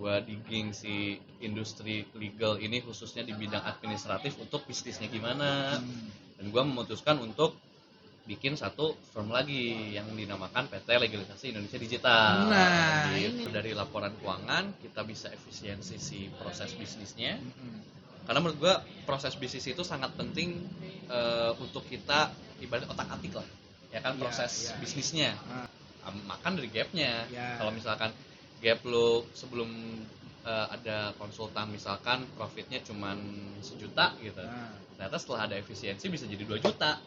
gue digging si industri legal ini khususnya di bidang administratif untuk bisnisnya gimana. Dan gue memutuskan untuk bikin satu firm lagi yang dinamakan PT Legalisasi Indonesia Digital. Nah, gitu. Dari laporan keuangan kita bisa efisiensi si proses bisnisnya. Karena menurut gue proses bisnis itu sangat penting untuk kita ibarat otak-atik lah, ya kan, proses bisnisnya. Makan dari gapnya. Kalau misalkan gap lo sebelum ada konsultan misalkan profitnya cuma 1 juta gitu, ternyata setelah ada efisiensi bisa jadi 2 juta.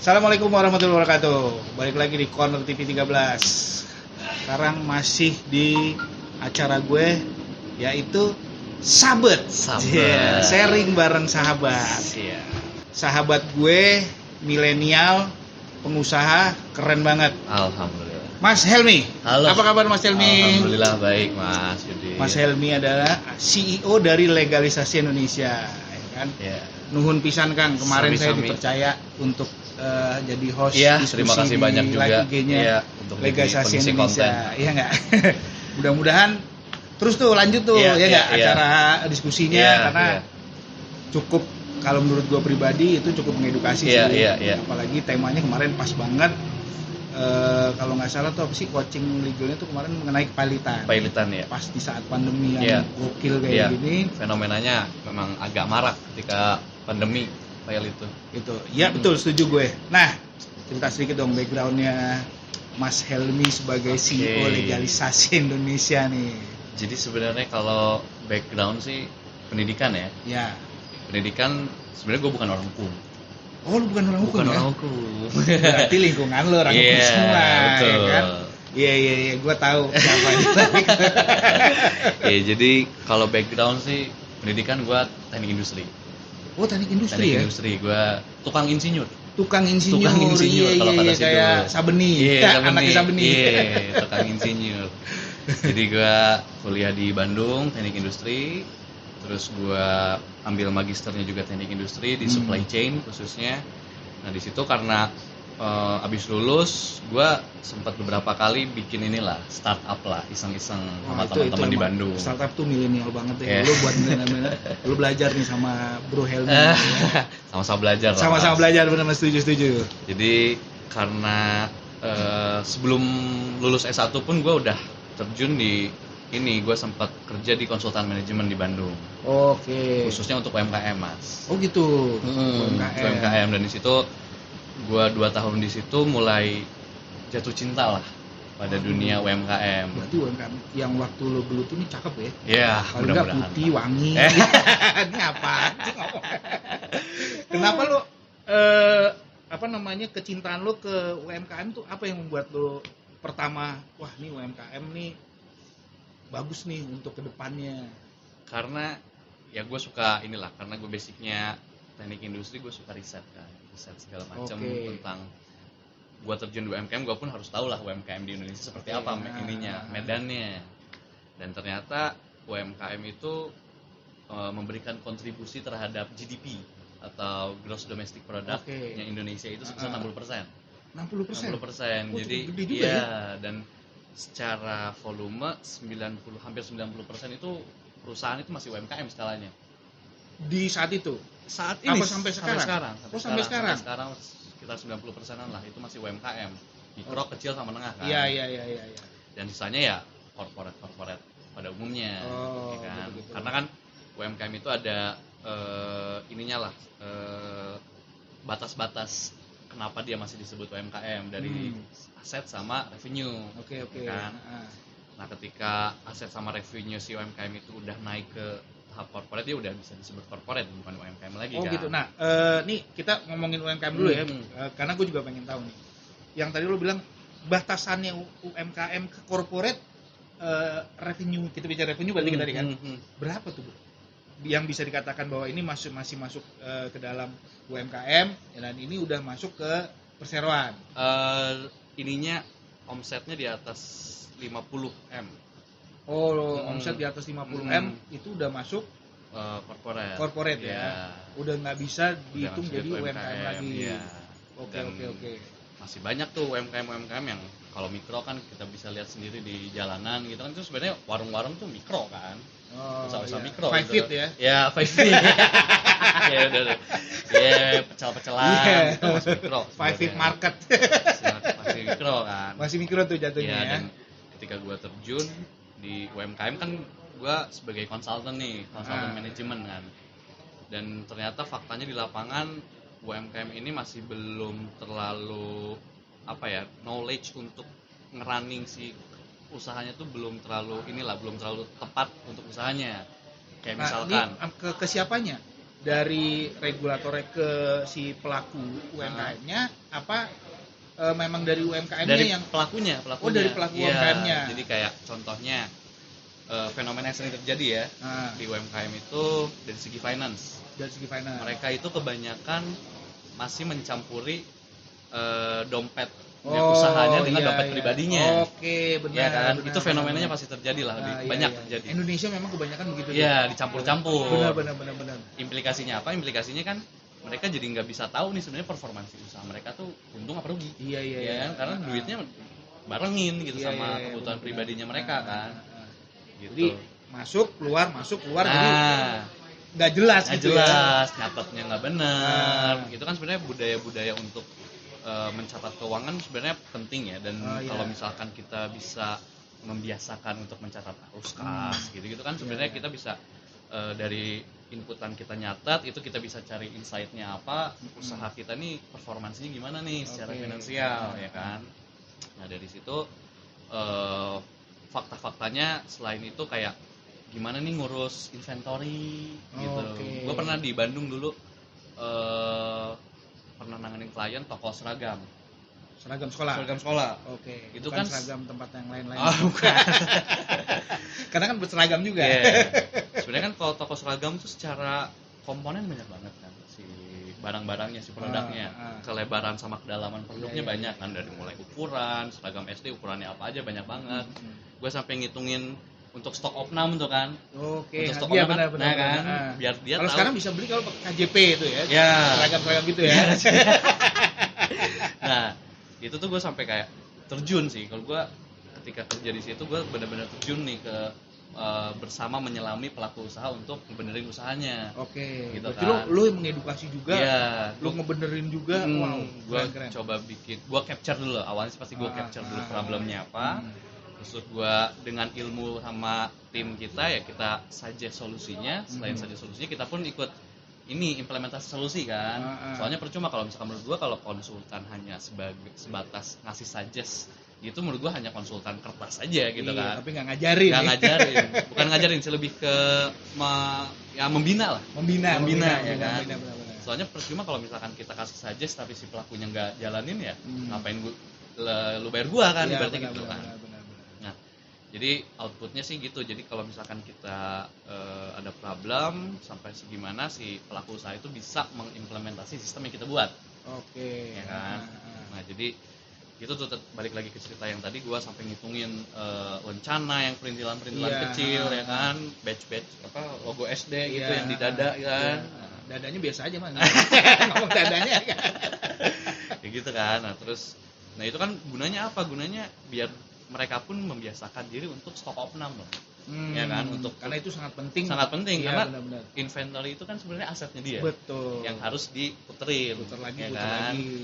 Assalamualaikum warahmatullahi wabarakatuh. Balik lagi di Corner TV 13. Sekarang masih di acara gue, yaitu Sahabat. Yeah, sharing bareng sahabat. Sahabat gue milenial, pengusaha, keren banget. Alhamdulillah. Mas Helmi. Halo. Apa kabar Mas Helmi? Alhamdulillah baik Mas Yudi. Mas Helmi adalah CEO dari Legalisasi Indonesia, ya kan? Yeah. Nuhun pisan Kang, kemarin saya Sami-sami. dipercaya untuk jadi host Iya, diskusi terima kasih di banyak juga. live IG-nya Iya, untuk Legalisasi pengisi Indonesia. konten. Iya enggak? Mudah-mudahan terus tuh lanjut tuh Iya, ya enggak iya, acara diskusinya Iya, karena iya. cukup, kalau menurut gua pribadi itu cukup mengedukasi Iya, sih. iya. Apalagi temanya kemarin pas banget. Kalau nggak salah tuh apa sih, coaching legalnya tuh kemarin mengenai kepailitan. Pailitan ya. Pas di saat pandemi Iya. yang gokil kayak Iya. gini. Fenomenanya memang agak marak ketika pandemi file itu. Itu, ya betul, setuju gue. Nah, cerita sedikit dong backgroundnya Mas Helmi sebagai CEO Legalisasi Indonesia nih. Jadi sebenarnya kalau background sih pendidikan ya. Ya. Pendidikan sebenarnya gue bukan orang hukum. Oh, lu bukan orang hukum Bukan ya? orang hukum. Berarti lingkungan lu orang hukum Iya, semua, betul. ya kan? Iya, gue tahu siapa itu. Ya, jadi kalau background sih pendidikan gue teknik industri. Oh, teknik industri Teknik ya? industri, gue tukang insinyur. Tukang insinyur, Kalau kata iya, situ. kayak Sabeni. Anaknya Sabeni. Iya, tukang insinyur. Jadi gue kuliah di Bandung, teknik industri. Terus gue ambil magisternya juga teknik industri di supply chain khususnya. Nah di situ karena abis lulus, gue sempat beberapa kali bikin inilah startup lah, iseng-iseng sama teman-teman di Bandung. Startup tuh milenial banget ya. Yeah. Lu buat milenial, lu belajar nih sama Bro Helmi. Sama-sama belajar lah. Sama-sama belajar, benar, setuju. Jadi karena sebelum lulus S1 pun gue udah terjun di ini, gue sempat kerja di konsultan manajemen di Bandung. Oke. Khususnya untuk UMKM Mas. Oh gitu. UMKM, dan di situ gue 2 tahun di situ mulai jatuh cinta lah pada dunia UMKM. Berarti UMKM yang waktu lo gelut ini cakep ya? Ya, Kalau enggak mudah-mudahan. putih, wangi. Ini apa? Kenapa lo kecintaan lo ke UMKM tuh apa yang membuat lo pertama, wah nih UMKM nih bagus nih untuk kedepannya? Karena ya gue suka inilah, karena gue basicnya teknik industri, gue suka riset segala macam tentang. Gue terjun di UMKM, gue pun harus tahu lah UMKM di Indonesia seperti apa medannya. Dan ternyata UMKM itu memberikan kontribusi terhadap GDP atau Gross Domestic Product yang Indonesia itu sebesar 60%. 60%. Jadi gede juga ya. Dan secara volume hampir 90% itu perusahaan itu masih UMKM skalanya. Di saat itu? Saat ini apa sampai sekarang? Sampai sekarang. Sampai sekarang sekitar 90%-an lah itu masih UMKM. Mikro, kecil sama menengah kan. Iya. Dan sisanya ya corporate pada umumnya. Ya kan? Betul. Karena kan UMKM itu ada batas-batas kenapa dia masih disebut UMKM dari aset sama revenue. Oke. Kan? Nah, ketika aset sama revenue si UMKM itu udah naik ke tahap corporate, dia udah bisa disebut corporate, bukan UMKM lagi kan. Oh gitu. Nah, nih kita ngomongin UMKM dulu ya, karena gue juga pengen tahu nih. Yang tadi lo bilang batasannya UMKM ke corporate, revenue, kita bicara revenue berarti tadi kan. Berapa tuh, Bu? Yang bisa dikatakan bahwa ini masih masuk ke dalam UMKM dan ini udah masuk ke perseroan. Ininya omsetnya di atas 50 M. Omset di atas 50 M itu udah masuk corporate ya. Udah nggak bisa dihitung jadi UMKM lagi. Ya. Oke. Masih banyak tuh UMKM yang kalau mikro kan kita bisa lihat sendiri di jalanan gitu kan, itu sebenarnya warung-warung tuh mikro kan. Usaha-usaha mikro. 5 feet ya. Ya, 5 feet. Ya udah. Ya, pecel-pecelan itu masih mikro. 5 feet market. Masih mikro kan. Masih mikro tuh jatuhnya ya. Dan ketika gua terjun di UMKM kan gue sebagai konsultan manajemen kan, dan ternyata faktanya di lapangan UMKM ini masih belum terlalu knowledge untuk ngerunning si usahanya tuh belum terlalu tepat untuk usahanya. Kayak misalkan ke siapanya? Dari regulatornya ke si pelaku UMKM-nya apa memang dari UMKM-nya dari yang pelakunya? Dari pelaku UMKM-nya. Jadi kayak contohnya fenomena yang sering terjadi ya di UMKM itu dari segi finance. Mereka itu kebanyakan masih mencampuri dompet usahanya dengan dompet pribadinya. Oke, benar. Ya kan? Benar, itu fenomenanya pasti terjadi lah, banyak terjadi. Indonesia memang kebanyakan begitu. Iya, dicampur-campur. Benar. Implikasinya apa? Implikasinya kan mereka jadi nggak bisa tahu nih sebenarnya performansi usaha mereka tuh untung apa rugi. Iya kan? Karena duitnya barengin gitu sama kebutuhan pribadinya mereka kan. Gitu. Jadi masuk keluar jadi nggak jelas gitu nyatetnya nggak benar. Itu kan sebenarnya budaya untuk mencatat keuangan sebenarnya penting ya, dan kalau misalkan kita bisa membiasakan untuk mencatat arus kas gitu kan sebenarnya kita bisa dari inputan kita nyatat itu kita bisa cari insight-nya apa, usaha kita nih performansinya gimana nih secara finansial ya kan. Nah dari situ fakta-faktanya selain itu kayak gimana nih ngurus inventory gitu. Gue pernah di Bandung dulu pernah nanganin klien toko seragam sekolah. Oke. Itu bukan kan seragam tempat yang lain-lain. Bukan. Karena kan berseragam juga. Sebenarnya kan kalau toko seragam tuh secara komponen banyak banget kan, si barang-barangnya, si produknya, kelebaran sama kedalaman produknya banyak kan, dari mulai ukuran seragam SD ukurannya apa aja banyak banget. Gue sampai ngitungin untuk stok opnam tuh kan. Oke. Untuk stok opnam benar kan. Biar dia kalau tahu. Sekarang bisa beli kalau pakai KJP itu ya. Seragam gitu ya. Nah, itu tuh gue sampai kayak terjun sih. Kalau gue ketika kerja di situ gue benar-benar terjun nih ke bersama menyelami pelaku usaha untuk ngebenerin usahanya. Oke. Gitu berarti kan. lu mengedukasi juga. Iya. Lu ngebenerin juga. Wow. Gue coba gue capture dulu. Awalnya pasti gue capture dulu problemnya apa. Terus gue dengan ilmu sama tim kita ya kita suggest solusinya. Selain suggest solusinya kita pun ikut implementasi solusi kan. Soalnya percuma kalau misalkan menurut gue kalau konsultan hanya sebatas ngasih suggest itu menurut gue hanya konsultan kertas aja gitu kan. Tapi nggak ngajarin. Bukan ngajarin sih, lebih ke membina lah. Membina ya kan. Benar. Soalnya percuma kalau misalkan kita kasih suggest tapi si pelakunya nggak jalanin ya ngapain lu bayar gua kan, berarti gitu kan. Nah jadi outputnya sih gitu. Jadi kalau misalkan kita ada problem sampai segimana si pelaku usaha itu bisa mengimplementasi sistem yang kita buat. Oke. Ya kan. Nah jadi itu tuh balik lagi ke cerita yang tadi gue sampai ngitungin lencana yang perintilan kecil ya kan, batch logo SD gitu yang di dada kan. Dadanya biasa aja mah. Ngomong dadanya kan. Ya gitu kan. Nah itu kan gunanya apa? Gunanya biar mereka pun membiasakan diri untuk stok opnam loh. Ya kan, karena itu sangat penting. Karena benar. Inventory itu kan sebenarnya asetnya dia. Betul. Yang harus diputerin. Puter lagi.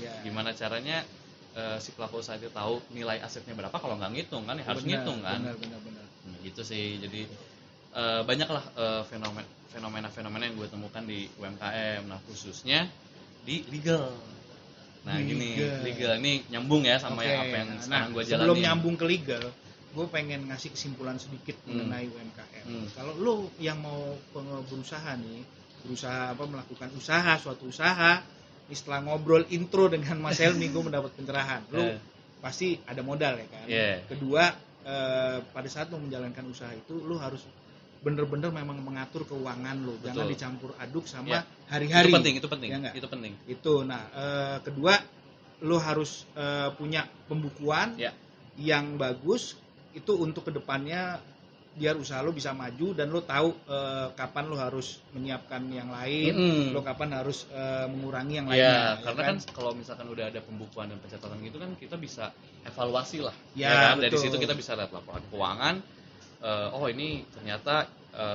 Ya. Gimana caranya si pelaku usaha itu tahu nilai asetnya berapa, kalau nggak ngitung kan ya harus ngitung kan. Benar. Nah, gitu sih. Jadi banyaklah fenomena yang gue temukan di UMKM. Nah khususnya di legal. Nah legal ini nyambung ya sama apa yang sekarang gue jalanin. Sebelum nyambung ke legal, gue pengen ngasih kesimpulan sedikit mengenai UMKM. Kalau lo yang mau berusaha melakukan suatu usaha, setelah ngobrol intro dengan Mas Helmi, gue mendapat pencerahan. Lo pasti ada modal ya kan. Kedua, pada saat lo menjalankan usaha itu, lo harus bener-bener memang mengatur keuangan lo. Jangan dicampur aduk sama hari-hari. Itu penting. Ya, itu penting. Itu. Nah, kedua, lo harus punya pembukuan. yang bagus itu untuk kedepannya biar usaha lo bisa maju dan lo tahu kapan lo harus menyiapkan yang lain, lo kapan harus mengurangi yang lainnya. Karena kan kalau misalkan udah ada pembukuan dan pencatatan gitu kan kita bisa evaluasi lah. Ya, kan? Dari situ kita bisa lihat laporan keuangan. Oh ini ternyata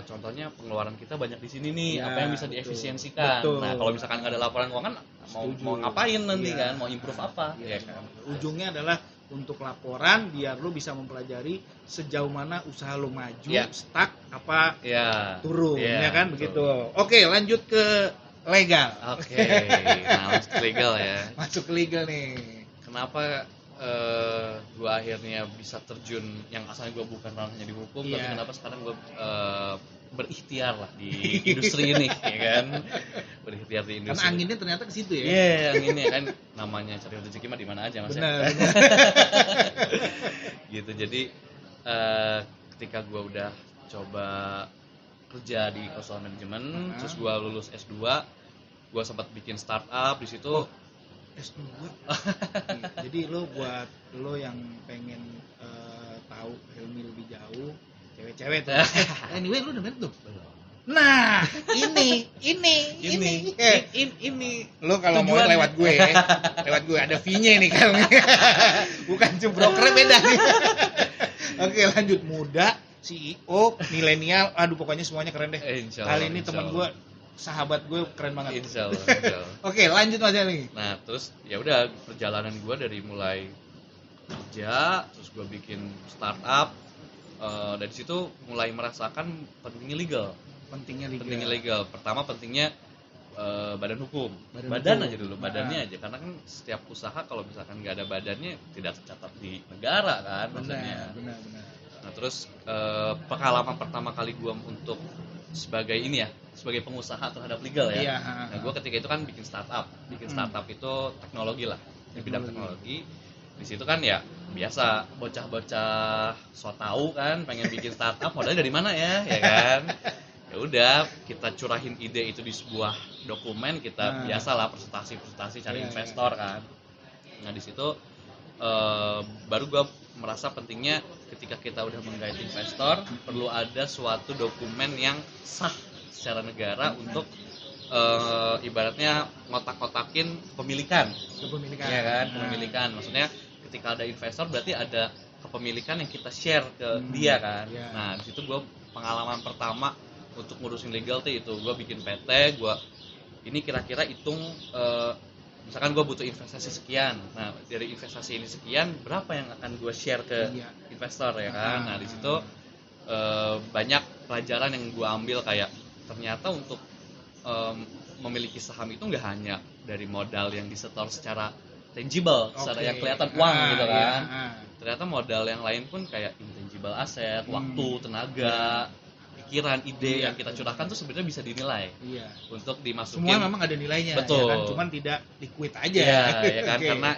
contohnya pengeluaran kita banyak di sini nih, apa yang bisa diefisiensikan. Betul. Nah kalau misalkan nggak ada laporan keuangan mau ngapain nanti kan, mau improve apa? Kan? Ujungnya adalah untuk laporan biar lo bisa mempelajari sejauh mana usaha lo maju, stuck apa turun, ya kan begitu. Oke, lanjut ke legal. Oke, nah masuk ke legal ya. Masuk ke legal nih. Kenapa gue akhirnya bisa terjun yang asalnya gue bukan ranahnya di hukum, tapi kenapa sekarang gue berikhtiar lah di industri ini, ya kan? Berikhtiar di industri. Karena anginnya ternyata ke situ ya. Iya, anginnya kan namanya cari rezeki mah di mana aja Mas. Benar. Gitu. Jadi ketika gue udah coba kerja di social management, terus gue lulus S2, gue sempat bikin startup di situ. S2. Jadi lo buat lo yang pengen tahu Helmi lebih jauh, cewek-cewek tuh. Anyway, lo udah main tuh? Nah, ini. Lo kalau mau lewat gue ada fee-nya nih kan. Bukan cuma brokernya beda nih. Oke, lanjut. Muda, CEO, milenial, aduh pokoknya semuanya keren deh. Kali ini teman gue, sahabat gue keren banget. Insya Allah. Oke, lanjut aja nih. Nah, terus ya udah perjalanan gue dari mulai kerja, terus gue bikin startup. Dari situ mulai merasakan pentingnya legal. Pentingnya legal. Pertama pentingnya badan hukum. Badan aja dulu, badannya aja. Karena kan setiap usaha kalau misalkan nggak ada badannya tidak tercatat di negara kan, maksudnya. Benar. Nah, terus pengalaman pertama kali gue untuk sebagai pengusaha terhadap legal ya. Nah, gue ketika itu kan bikin startup itu teknologi lah, di bidang teknologi. Di situ kan ya biasa bocah-bocah so tahu kan pengen bikin startup, modalnya dari mana ya kan. Ya udah kita curahin ide itu di sebuah dokumen, kita biasalah presentasi cari investor kan. Nah di situ baru gue merasa pentingnya ketika kita udah menggait investor perlu ada suatu dokumen yang sah secara negara untuk ibaratnya ngotak-ngotakin kepemilikan. Ya kan, kepemilikan. Maksudnya ketika ada investor berarti ada kepemilikan yang kita share ke dia kan. Nah di situ gue pengalaman pertama untuk ngurusin legal tuh itu, gue bikin PT, gue ini kira-kira hitung misalkan gue butuh investasi sekian, nah dari investasi ini sekian berapa yang akan gue share ke investor ya kan. Nah di situ banyak pelajaran yang gue ambil, kayak ternyata untuk memiliki saham itu nggak hanya dari modal yang disetor secara tangible, secara yang kelihatan uang gitu kan. Ternyata modal yang lain pun kayak intangible aset, waktu, tenaga, pikiran, ide yang kita curahkan tuh sebenarnya bisa dinilai untuk dimasukin. Semua memang ada nilainya. Betul. Ya kan? Cuman tidak liquid aja. Ya kan, karena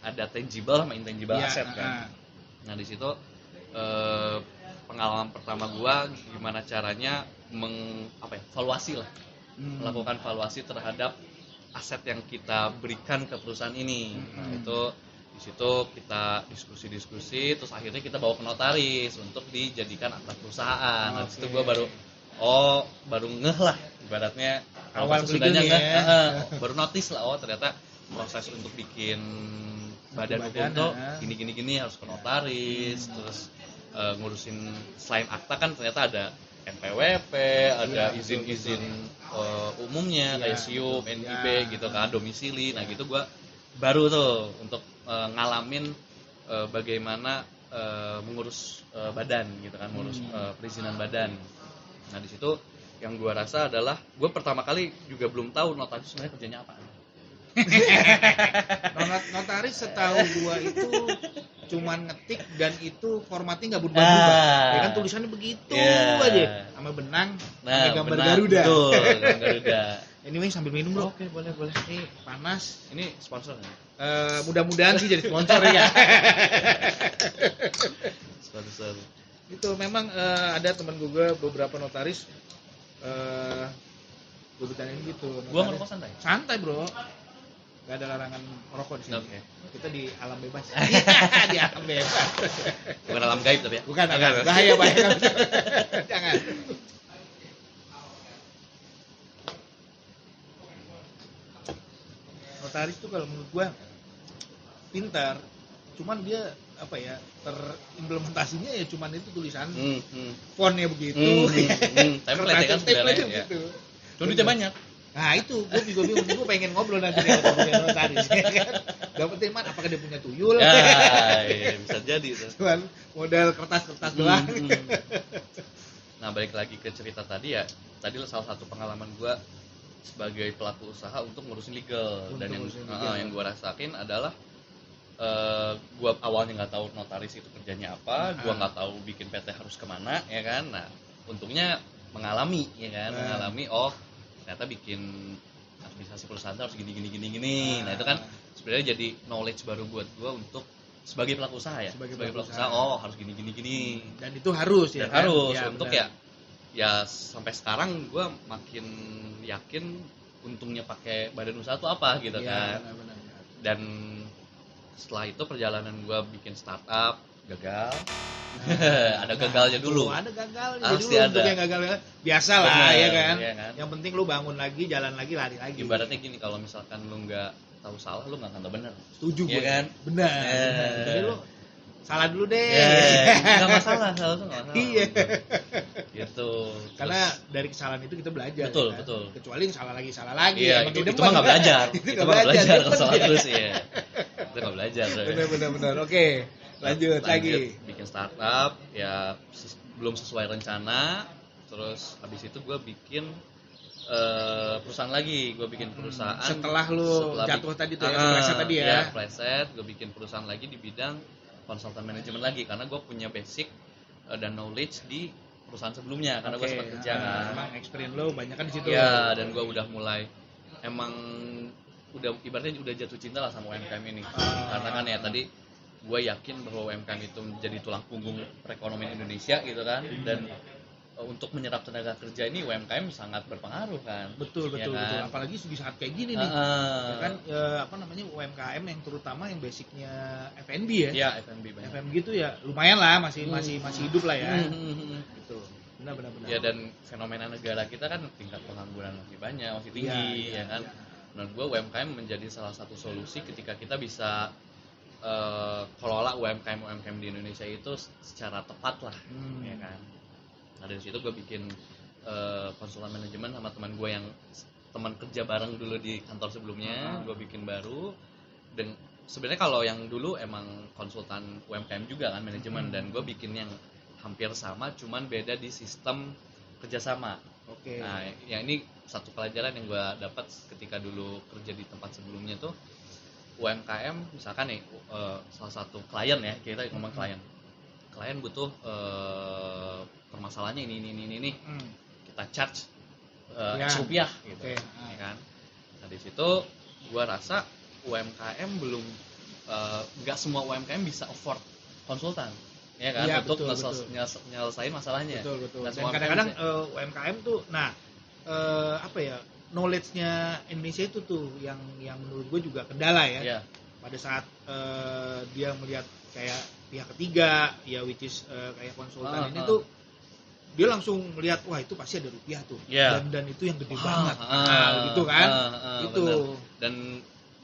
ada tangible sama intangible aset kan. Nah di situ pengalaman pertama gua gimana caranya valuasi lah, melakukan valuasi terhadap aset yang kita berikan ke perusahaan ini. Nah itu di situ kita diskusi terus akhirnya kita bawa ke notaris untuk dijadikan akta perusahaan. Nah di situ gue baru ngeh lah ibaratnya, awal sesudahnya ngeh baru notice lah, ternyata proses untuk bikin badan hukum tuh gini harus ke notaris. Terus ngurusin selain akta kan ternyata ada NPWP, ada izin-izin umumnya kayak SIUP, NIB gitu kan, domisili. Nah gitu gue baru tuh untuk ngalamin bagaimana mengurus badan gitu kan, mengurus perizinan badan. Nah di situ yang gue rasa adalah gue pertama kali juga belum tahu notaris sebenarnya kerjanya apa. Notaris setahu gue itu cuman ngetik dan itu formatnya nggak berubah-ubah. Ya kan tulisannya begitu aja, sama benang, sama gambar Garuda. Betul, gambar Garuda. Anyway sambil minum bro. Oke, boleh. Ini panas. Ini sponsor nih. Mudah-mudahan sih jadi sponsor ya. Sponsor. Itu memang ada teman gue beberapa notaris. Gue bertanyain gitu. Gue ngerokok santai. Santai bro. nggak ada larangan merokok di sini. Oke. Kita di alam bebas. Di alam bebas. Bukan alam gaib tapi ya. Bukan, Oke. bahaya. Jangan. Notaris tuh kalau menurut gua pintar, cuman dia apa ya, terimplementasinya ya cuman itu tulisan, fontnya begitu, Template ya kan sebenarnya ya. gitu. Cuma duitnya banyak. Nah itu, gue juga bingung, gue pengen ngobrol nanti dengan punya notaris, ya kan? Gak penting man, apakah dia punya tuyul? Ya, iya, bisa jadi tuh. Cuman modal kertas-kertas doang. Nah balik lagi ke cerita tadi ya, tadi salah satu pengalaman gue sebagai pelaku usaha untuk ngurusin legal. Dan yang gue rasain adalah gue awalnya nggak tahu notaris itu kerjanya apa, gue nggak tahu bikin PT harus kemana, ya kan. Nah untungnya mengalami, ya kan, mengalami ternyata bikin administrasi perusahaan harus gini. Nah itu kan sebenarnya jadi knowledge baru buat gue untuk sebagai pelaku usaha ya, sebagai pelaku usaha harus gini. Dan itu harus ya. Dan harus ya, untuk benar. ya sampai sekarang gue makin yakin untungnya pakai badan usaha itu apa gitu kan. Benar. Dan setelah itu perjalanan gue bikin startup gagal. Ada gagalnya dulu. Ada gagalnya. Pasti Jadi lu ada. untuk yang gagal biasa lah, Bener, ya kan? ya kan? Yang penting lu bangun lagi, jalan lagi, lari lagi. Ibaratnya gini, kalau misalkan lu nggak tahu salah, lu nggak akan tahu benar. Setuju Iya gue. kan? Benar. Jadi lu salah dulu deh. Nggak masalah, salah tuh nggak masalah. Iya. Gitu. Karena dari kesalahan itu kita belajar. Betul, ya kan? betul. Kecuali salah lagi. Iya, Emang itu demen. mah nggak belajar. Itu Itu mah nggak belajar kalau salah demen. terus ya. Itu nggak belajar. Benar. Oke, lanjut lagi. Bikin startup, ya belum sesuai rencana. Terus habis itu gue bikin perusahaan lagi. Gue bikin perusahaan. Setelah lu jatuh tadi tuh ya, pleset tadi ya. Iya, pleset. Gue bikin perusahaan lagi di bidang konsultan manajemen lagi. Karena gue punya basic dan knowledge di perusahaan sebelumnya. Karena gue sempat kerja kan. Emang experience lo banyak kan di situ. Iya, dan gue udah mulai emang udah ibaratnya udah jatuh cinta lah sama UMKM ini. Karena kan ya tadi gue yakin bahwa UMKM itu menjadi tulang punggung perekonomian Indonesia gitu kan. Dan untuk menyerap tenaga kerja ini UMKM sangat berpengaruh kan. Betul. Apalagi di saat kayak gini nih. Ya kan UMKM yang terutama yang basicnya F&B ya. Iya, F&B banyak. F&B gitu ya lumayan lah, masih hidup lah ya. Gitu. Benar. Ya dan fenomena negara kita kan tingkat pengangguran masih banyak, masih tinggi ya kan. Menurut gue UMKM menjadi salah satu solusi ketika kita bisa kelola UMKM di Indonesia itu secara tepat lah, ya kan. Nah dari situ gue bikin konsultan manajemen sama teman gue yang teman kerja bareng dulu di kantor sebelumnya, gue bikin baru. Dan sebenarnya kalau yang dulu emang konsultan UMKM juga kan manajemen, dan gue bikin yang hampir sama, cuman beda di sistem kerjasama. Oke. Nah, yang ini satu pelajaran yang gue dapat ketika dulu kerja di tempat sebelumnya tuh, UMKM misalkan nih salah satu klien ya, kita ngomong klien butuh permasalahannya ini, kita charge X rupiah gitu, ya kan. Nah di situ gue rasa UMKM belum nggak semua UMKM bisa afford konsultan. Ya kan, untuk nyelesain masalahnya. Betul. Dan kadang-kadang UMKM tuh, knowledge-nya Indonesia itu tuh yang menurut gue juga kendala ya. Yeah. Pada saat dia melihat kayak pihak ketiga, ya which is kayak konsultan ini tuh, dia langsung melihat wah itu pasti ada rupiah tuh. Yeah. Dan itu yang gede banget. Gitu kan. Itu. Bener. Dan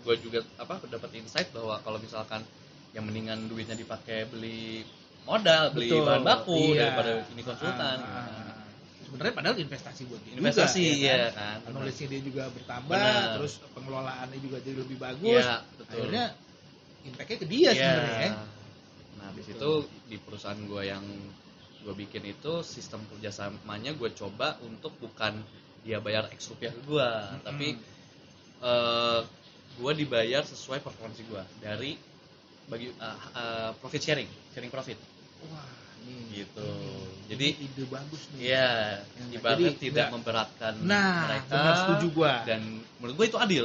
gue juga dapat insight bahwa kalau misalkan yang mendingan duitnya dipakai beli modal, beli bahan baku daripada ini konsultan. Sebenarnya padahal investasi buat dia investasi juga, ya kan. Knowledge-nya dia juga bertambah, terus pengelolaannya juga jadi lebih bagus. Ya, betul. Akhirnya impact-nya ke dia sebenarnya. Nah, habis itu di perusahaan gue yang gue bikin itu sistem kerjasamanya gue coba untuk bukan dia bayar X rupiah ke gue, tapi gue dibayar sesuai performansi gue dari bagi profit sharing profit. Wah, gitu. Jadi ide bagus nih. Iya, ibaratnya tidak memberatkan mereka. Benar, setuju gua. Dan menurut gua itu adil.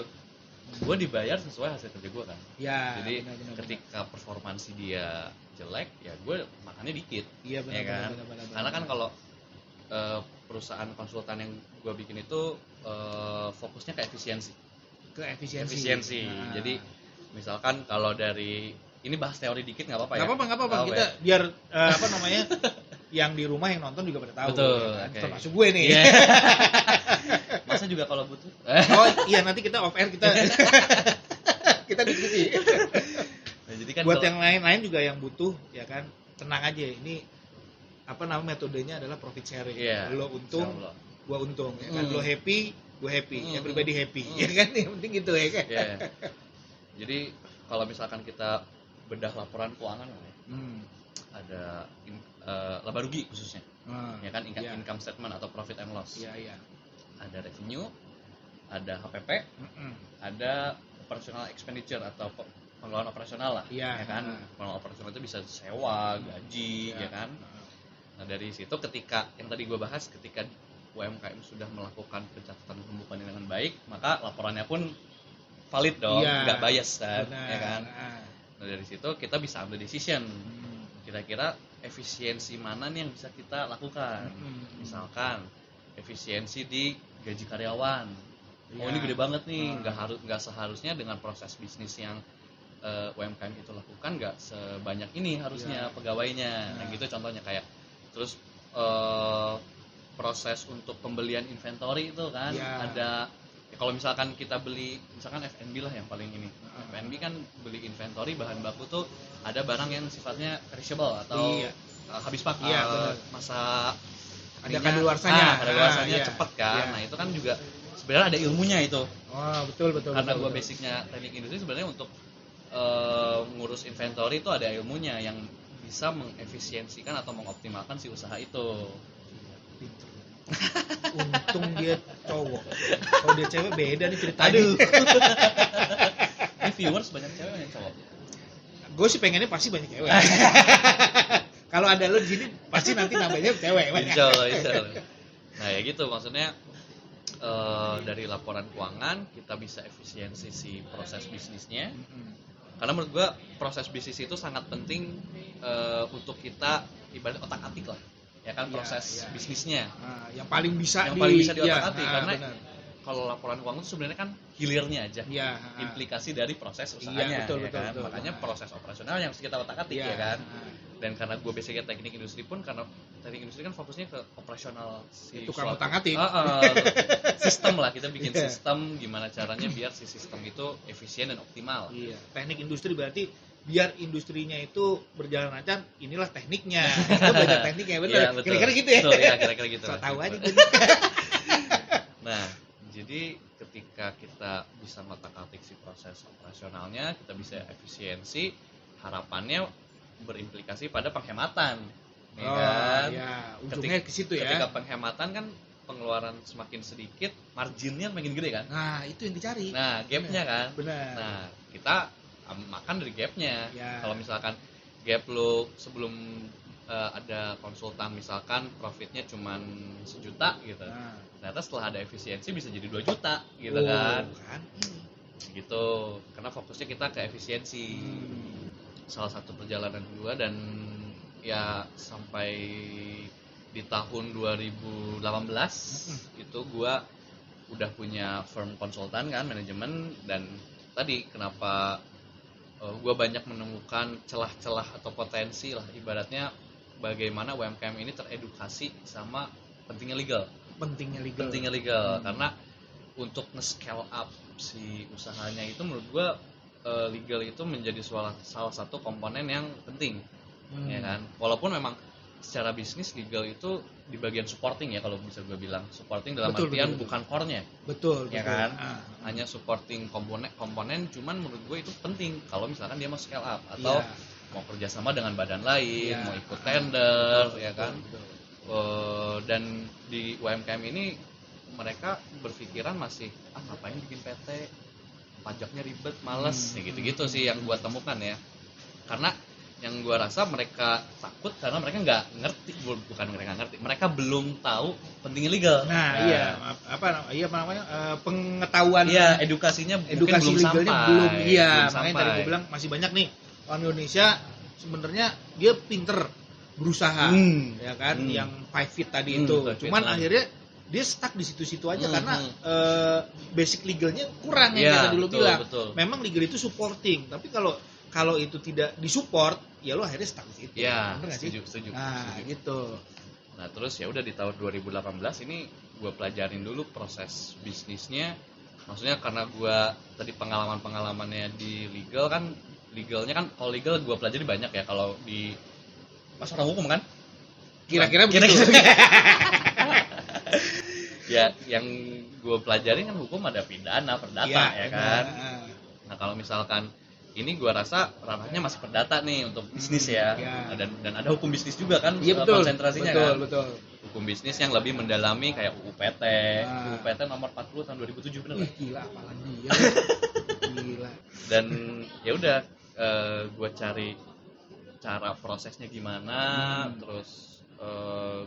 Gua dibayar sesuai hasil kerja gua kan. Ya, jadi ketika performansi dia jelek, ya gua makannya dikit. Iya, benar, ya kan? Benar. Karena kan kalau perusahaan konsultan yang gua bikin itu fokusnya ke efisiensi. ke efisiensi. Nah. Jadi misalkan kalau dari ini bahas teori dikit nggak apa-apa ya? Nggak apa-apa. Kita ya? Biar apa namanya yang di rumah yang nonton juga pada tahu. Betul. Ya kan? Okay. Termasuk gue nih. Yeah. Masa juga kalau butuh? Oh iya, nanti kita off air kita diskusi. Nah, jadi kan buat yang lain-lain juga yang butuh ya kan, tenang aja, ini apa namanya, metodenya adalah profit sharing. Lo untung, gua untung ya kan. Lo happy, gue happy, everybody happy. Ya kan, yang penting gitu ya kan. Yeah. Jadi kalau misalkan kita bedah laporan keuangan ada laba rugi khususnya. Ya kan, income statement atau profit and loss. Iya. Ada revenue, ada HPP, ada operational expenditure atau pengeluaran operasional lah, ya kan. Pengeluaran operasional itu bisa sewa, gaji, ya kan. Nah dari situ ketika yang tadi gue bahas, ketika UMKM sudah melakukan pencatatan pembukuan dengan baik, maka laporannya pun valid dong, nggak bias kan, ya kan. Nah dari situ kita bisa ambil decision, kira-kira efisiensi mana nih yang bisa kita lakukan. Misalkan efisiensi di gaji karyawan. Oh ini gede banget nih, nggak seharusnya dengan proses bisnis yang UMKM itu lakukan nggak sebanyak ini harusnya pegawainya. Nah gitu contohnya kayak terus proses untuk pembelian inventory itu kan ada ya, kalau misalkan kita beli misalkan F&B lah yang paling ini. F&B kan beli inventory bahan baku tuh ada barang yang sifatnya perishable atau habis pakai masa ada kadaluarsanya, cepet kan. Nah itu kan juga sebenarnya ada ilmunya itu. Betul. Karena gue basicnya teknik industri, sebenarnya untuk ngurus inventory itu ada ilmunya yang bisa mengefisiensikan atau mengoptimalkan si usaha itu. Pinter. Untung dia cowok. Kalau dia cewek beda nih ceritanya. Aduh. Ini viewers banyak cewek banyak cowok. Gue sih pengennya pasti banyak cewek. Kalau ada lo di sini pasti nanti nambahnya cewek banyak. Insya Allah. Nah ya gitu maksudnya. Dari laporan keuangan kita bisa efisiensi si proses bisnisnya. Karena menurut gua proses bisnis itu sangat penting untuk kita ibarat otak-atik lah, ya kan, proses bisnisnya. Yang paling bisa diotak-atik karena kalau laporan keuangan itu sebenarnya kan hilirnya aja, implikasi dari proses usahanya, betul. Makanya proses operasional yang harus kita otak-atik ya kan. Dan karena gue basicnya teknik industri pun, karena teknik industri kan fokusnya ke operasional si tukang otak-atik. Sistem lah, kita bikin sistem gimana caranya biar si sistem itu efisien dan optimal. Teknik industri berarti biar industrinya itu berjalan lancar, inilah tekniknya. Itu belajar tekniknya, benar. Kira-kira gitu ya. Betul, ya kira-kira gitu. So tahu aja. Nah, jadi ketika kita bisa ngotak-atik si proses operasionalnya, kita bisa efisiensi, harapannya berimplikasi pada penghematan, ya kan? Ujungnya ke situ ya. Ketika penghematan kan pengeluaran semakin sedikit, marginnya makin gede kan? Nah, itu yang dicari. Nah, gapnya kan? Benar. Nah, kita makan dari gapnya. Kalau misalkan gap lo sebelum ada konsultan misalkan profitnya cuma 1 juta gitu. Ternyata setelah ada efisiensi bisa jadi 2 juta gitu kan. Gitu. Karena fokusnya kita ke efisiensi. Salah satu perjalanan gua dan ya sampai di tahun 2018 itu gua udah punya firm konsultan kan, manajemen, dan tadi kenapa gua banyak menemukan celah-celah atau potensi lah ibaratnya bagaimana UMKM ini teredukasi sama pentingnya legal. Karena untuk nge-scale up si usahanya itu menurut gua legal itu menjadi salah satu komponen yang penting, ya kan. Walaupun memang secara bisnis legal itu di bagian supporting ya, kalau bisa gue bilang supporting dalam artian bukan core-nya. Betul. Kan. Hanya supporting komponen, cuman menurut gue itu penting kalau misalkan dia mau scale up atau mau kerjasama dengan badan lain, mau ikut tender, ya kan. Dan di UMKM ini mereka berpikiran masih ngapain bikin PT, pajaknya ribet, males, gitu-gitu sih yang gua temukan ya. Karena yang gua rasa mereka takut karena mereka nggak ngerti, bukan mereka nggak ngerti, mereka belum tahu pentingnya legal. Pengetahuan. Edukasi legalnya belum. Makanya tadi gua bilang masih banyak nih orang Indonesia sebenarnya dia pinter berusaha, ya kan, yang 5 feet tadi itu. Cuman akhirnya dia stuck di situ-situ aja karena basic legalnya kurang yang kita dulu betul, bilang. Betul. Memang legal itu supporting, tapi kalau itu tidak disupport, ya lo akhirnya stuck di situ. Iya, Bener nggak sih? setuju. Nah, gitu. Nah, terus ya udah di tahun 2018 ini gue pelajarin dulu proses bisnisnya. Maksudnya karena gue tadi pengalamannya di legalnya kan kalau legal gue pelajari banyak ya, kalau di pas orang hukum kan Kira-kira begitu. Ya, yang gue pelajarin kan hukum ada pidana, perdata ya kan. Nah, kalau misalkan ini gue rasa ranahnya masih perdata nih untuk bisnis ya. Dan ada hukum bisnis juga kan, konsentrasinya kan. Betul. Hukum bisnis yang lebih mendalami kayak UU PT, UU PT nomor 40 tahun 2007 benar. Gila, apalagi ya. Gila. Dan ya udah gue cari cara prosesnya gimana, terus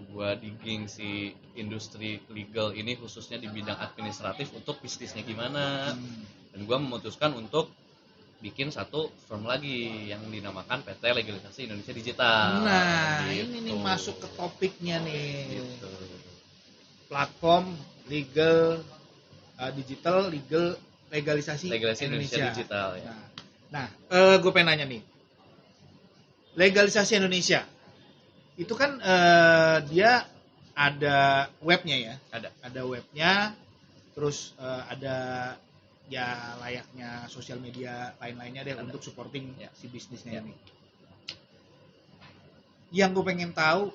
gue digging si industri legal ini khususnya di bidang administratif untuk bisnisnya gimana. Dan gue memutuskan untuk bikin satu firm lagi yang dinamakan PT Legalisasi Indonesia Digital. Nah, gitu. Ini nih masuk ke topiknya nih. Gitu. Platform legal digital legal legalisasi Indonesia Digital ya. Nah, gue pengen nanya nih. Legalisasi Indonesia itu kan dia ada webnya ya. Ada webnya, terus ada ya layaknya sosial media lain-lainnya deh untuk supporting si bisnisnya ini. Yang gue pengen tahu,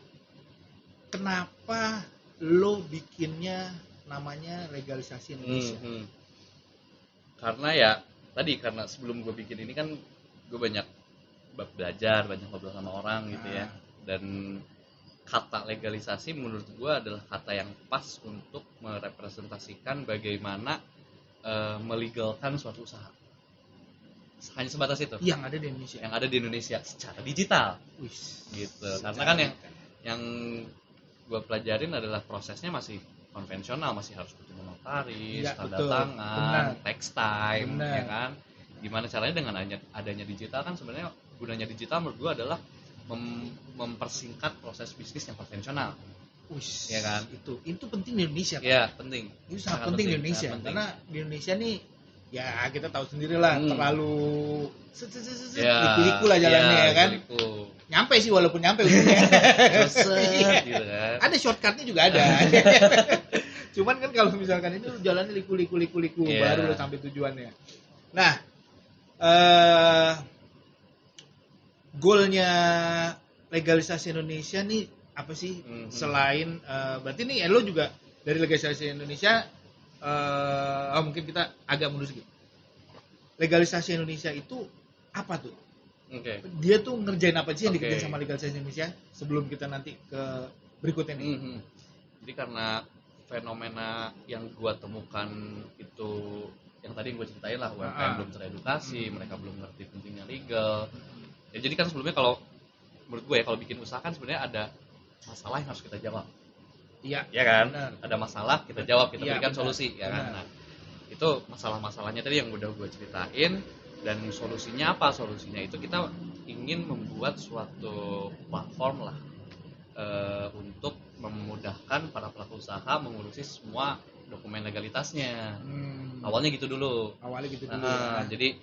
kenapa lo bikinnya namanya Legalisasi Indonesia? Karena ya tadi, karena sebelum gue bikin ini kan gue banyak belajar, banyak ngobrol sama orang gitu ya. Dan kata legalisasi menurut gue adalah kata yang pas untuk merepresentasikan bagaimana melegalkan suatu usaha. Hanya sebatas itu. Yang ada di Indonesia secara digital. Gitu. Karena kan yang gue pelajarin adalah prosesnya masih konvensional, masih harus ketemu notaris, tanda tangan, tax time, ya kan. Gimana caranya dengan adanya digital kan sebenarnya gunanya digital menurut gue adalah mempersingkat proses bisnis yang konvensional. Ya kan? Itu penting di Indonesia kan? Ya, penting. Itu sangat penting di Indonesia. Karena di Indonesia nih ya kita tahu sendiri lah, terlalu liku-liku lah jalannya ya kan. Nyampe sih walaupun nyampe ujungnya. Gitu kan. Ada shortcutnya juga ada. Cuman kan kalau misalkan itu jalannya liku baru lo sampai tujuannya. Nah, goalnya legalisasi Indonesia nih apa sih? Selain berarti nih lo juga dari legalisasi Indonesia mungkin kita agak mundur sedikit. Legalisasi Indonesia itu apa tuh? Dia tuh ngerjain apa sih yang dikerjain sama legalisasi Indonesia sebelum kita nanti ke berikutnya nih? Jadi karena fenomena yang gua temukan itu yang tadi gua ceritain lah, UMKM belum teredukasi, mereka belum ngerti pentingnya legal. Ya jadi kan sebelumnya kalau menurut gue ya kalau bikin usaha kan sebenarnya ada masalah yang harus kita jawab. Iya kan? Benar. Ada masalah kita jawab, kita berikan solusi ya kan. Nah, itu masalah-masalahnya tadi yang udah gue ceritain. Dan solusinya apa? Solusinya itu kita ingin membuat suatu platform lah untuk memudahkan para pelaku usaha mengurusi semua dokumen legalitasnya. Awalnya gitu dulu. Jadi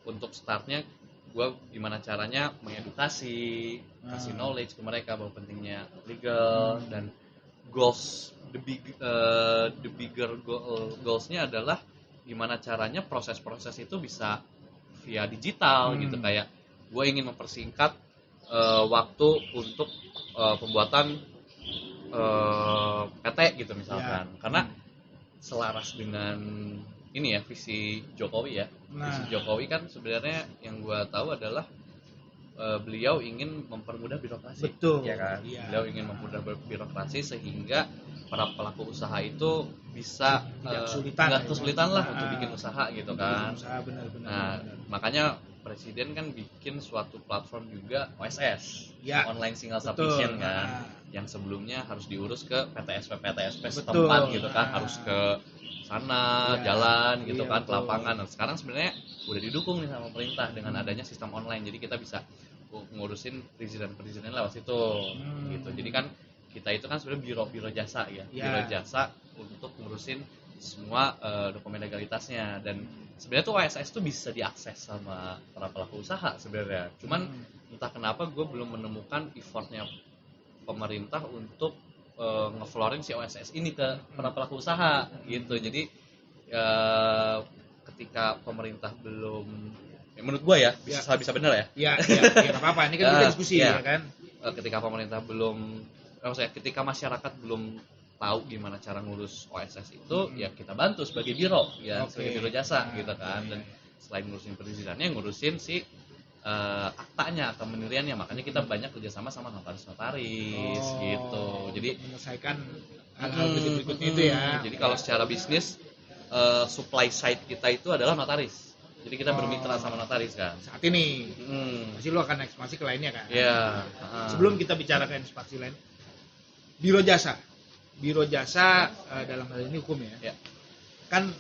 untuk startnya gue gimana caranya mengedukasi, kasih knowledge ke mereka bahwa pentingnya legal. Dan the bigger goalsnya adalah gimana caranya proses-proses itu bisa via digital gitu. Kayak gue ingin mempersingkat waktu untuk pembuatan PT gitu misalkan. Karena selaras dengan ini ya visi Jokowi ya. Visi Jokowi kan sebenarnya yang gue tahu adalah beliau ingin mempermudah birokrasi. Ya kan? Beliau ingin mempermudah birokrasi sehingga para pelaku usaha itu bisa nggak kesulitan lah untuk bikin usaha gitu kan. Benar. Makanya Presiden kan bikin suatu platform juga OSS, online single submission kan, yang sebelumnya harus diurus ke PTSP setempat gitu kan, harus ke sana jalan gitu kan ke lapangan. Nah, sekarang sebenarnya udah didukung nih sama pemerintah dengan adanya sistem online, jadi kita bisa ngurusin perizinan lewat situ gitu. Jadi kan kita itu kan sebenarnya biro jasa ya, Ya. biro jasa untuk ngurusin semua dokumen legalitasnya. Dan sebenarnya tuh OSS tuh bisa diakses sama para pelaku usaha sebenarnya. Cuman entah kenapa gue belum menemukan effortnya pemerintah untuk ngeflorin si OSS ini ke para pelaku usaha gitu. Jadi ketika pemerintah belum, menurut gue ya, bisa benar ya. Iya, nggak apa-apa. Ini kan kita diskusi ya kan. Ketika pemerintah belum, maksudnya ketika masyarakat belum tahu gimana cara ngurus OSS itu, ya kita bantu sebagai biro, ya sebagai biro jasa gitu kan. Dan selain ngurusin perizinannya, ngurusin si aktanya atau pendiriannya. Makanya kita banyak kerjasama sama notaris gitu. Jadi menyelesaikan hal-hal berikutnya itu ya. Jadi kalau secara bisnis supply side kita itu adalah notaris. Jadi kita bermitra sama notaris kan. Saat ini. Pasti lu akan ekspansi ke lainnya kan. Iya. Sebelum kita bicara ke ekspansi lain, biro jasa dalam hal ini hukum ya. Kan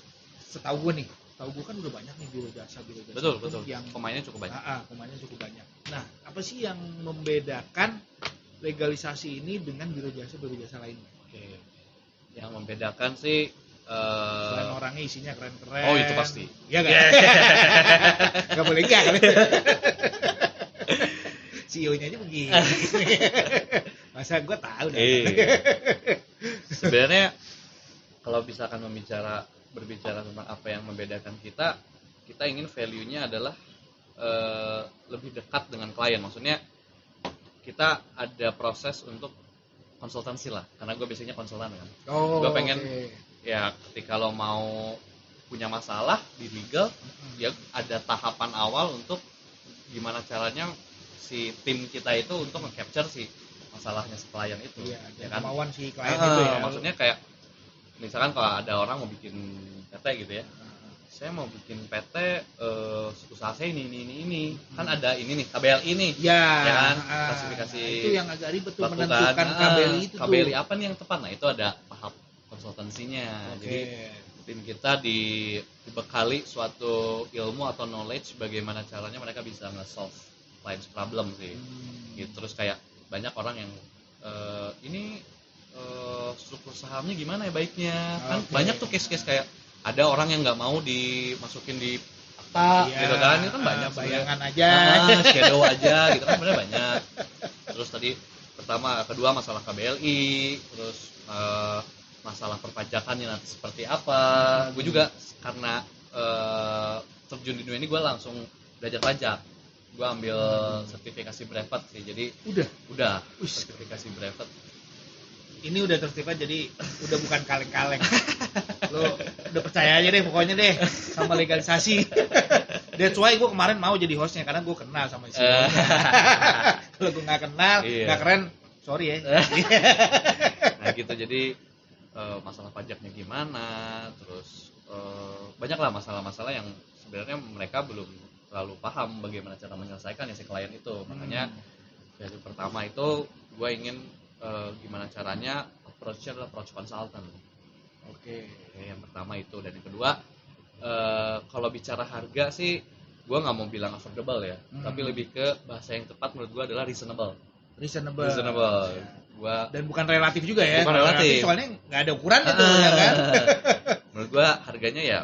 setahu gue kan udah banyak nih biro jasa. Betul. Yang pemainnya cukup banyak. Pemainnya cukup banyak. Nah, apa sih yang membedakan legalisasi ini dengan biro jasa lainnya? Oke. Yang membedakan sih selain orangnya isinya keren-keren. Oh, itu pasti. Iya kan? Gak boleh enggak kan? CEO-nya aja begini. Masa gue tahu dah. Sebenarnya kalau misalkan berbicara tentang apa yang membedakan kita ingin value-nya adalah lebih dekat dengan klien. Maksudnya kita ada proses untuk konsultansi lah, karena gue biasanya konsultan kan. Gue pengen ya ketika lo mau punya masalah di legal, ya ada tahapan awal untuk gimana caranya si tim kita itu untuk meng-capture si masalahnya si klien itu. Ya kan? Kemauan si klien itu ya. Maksudnya kayak misalkan kalau ada orang mau bikin PT gitu ya, saya mau bikin PT usaha saya ini kan ada ini nih KBLI nih ya kan, klasifikasi itu yang agak ribet tuh menentukan KBLI itu KBLI apa nih yang tepat. Nah itu ada tahap konsultansinya. Jadi tim kita dibekali suatu ilmu atau knowledge bagaimana caranya mereka bisa nge-solve client's problem sih gitu. Terus kayak banyak orang yang ini struktur sahamnya gimana ya baiknya kan. Banyak tuh case-case kayak ada orang yang nggak mau dimasukin di akta gitu kan. Itu kan banyak bayangan aja shadow aja gitu kan, sebenarnya banyak. Terus tadi kedua masalah KBLI, terus masalah perpajakannya nanti seperti apa. Gue juga karena terjun di dunia ini gue langsung belajar pajak. Gue ambil sertifikasi brevet sih. Jadi udah sertifikasi brevet. Ini udah tertibat, jadi udah bukan kaleng-kaleng. Lo udah percaya aja deh pokoknya deh sama legalisasi. That's why gue kemarin mau jadi hostnya, karena gue kenal sama isi. Kalau gue nggak kenal, nggak keren, sorry ya. Nah gitu, jadi masalah pajaknya gimana, terus banyak lah masalah-masalah yang sebenarnya mereka belum terlalu paham bagaimana cara menyelesaikan si klien itu. Makanya dari pertama itu gue ingin gimana caranya approach-nya adalah approach consultant. Yang pertama itu. Dan yang kedua, kalau bicara harga sih gue nggak mau bilang affordable ya, tapi lebih ke bahasa yang tepat menurut gue adalah reasonable. Dan bukan relatif juga ya. Bukan relatif. Soalnya nggak ada ukuran itu ya kan. Menurut gue harganya ya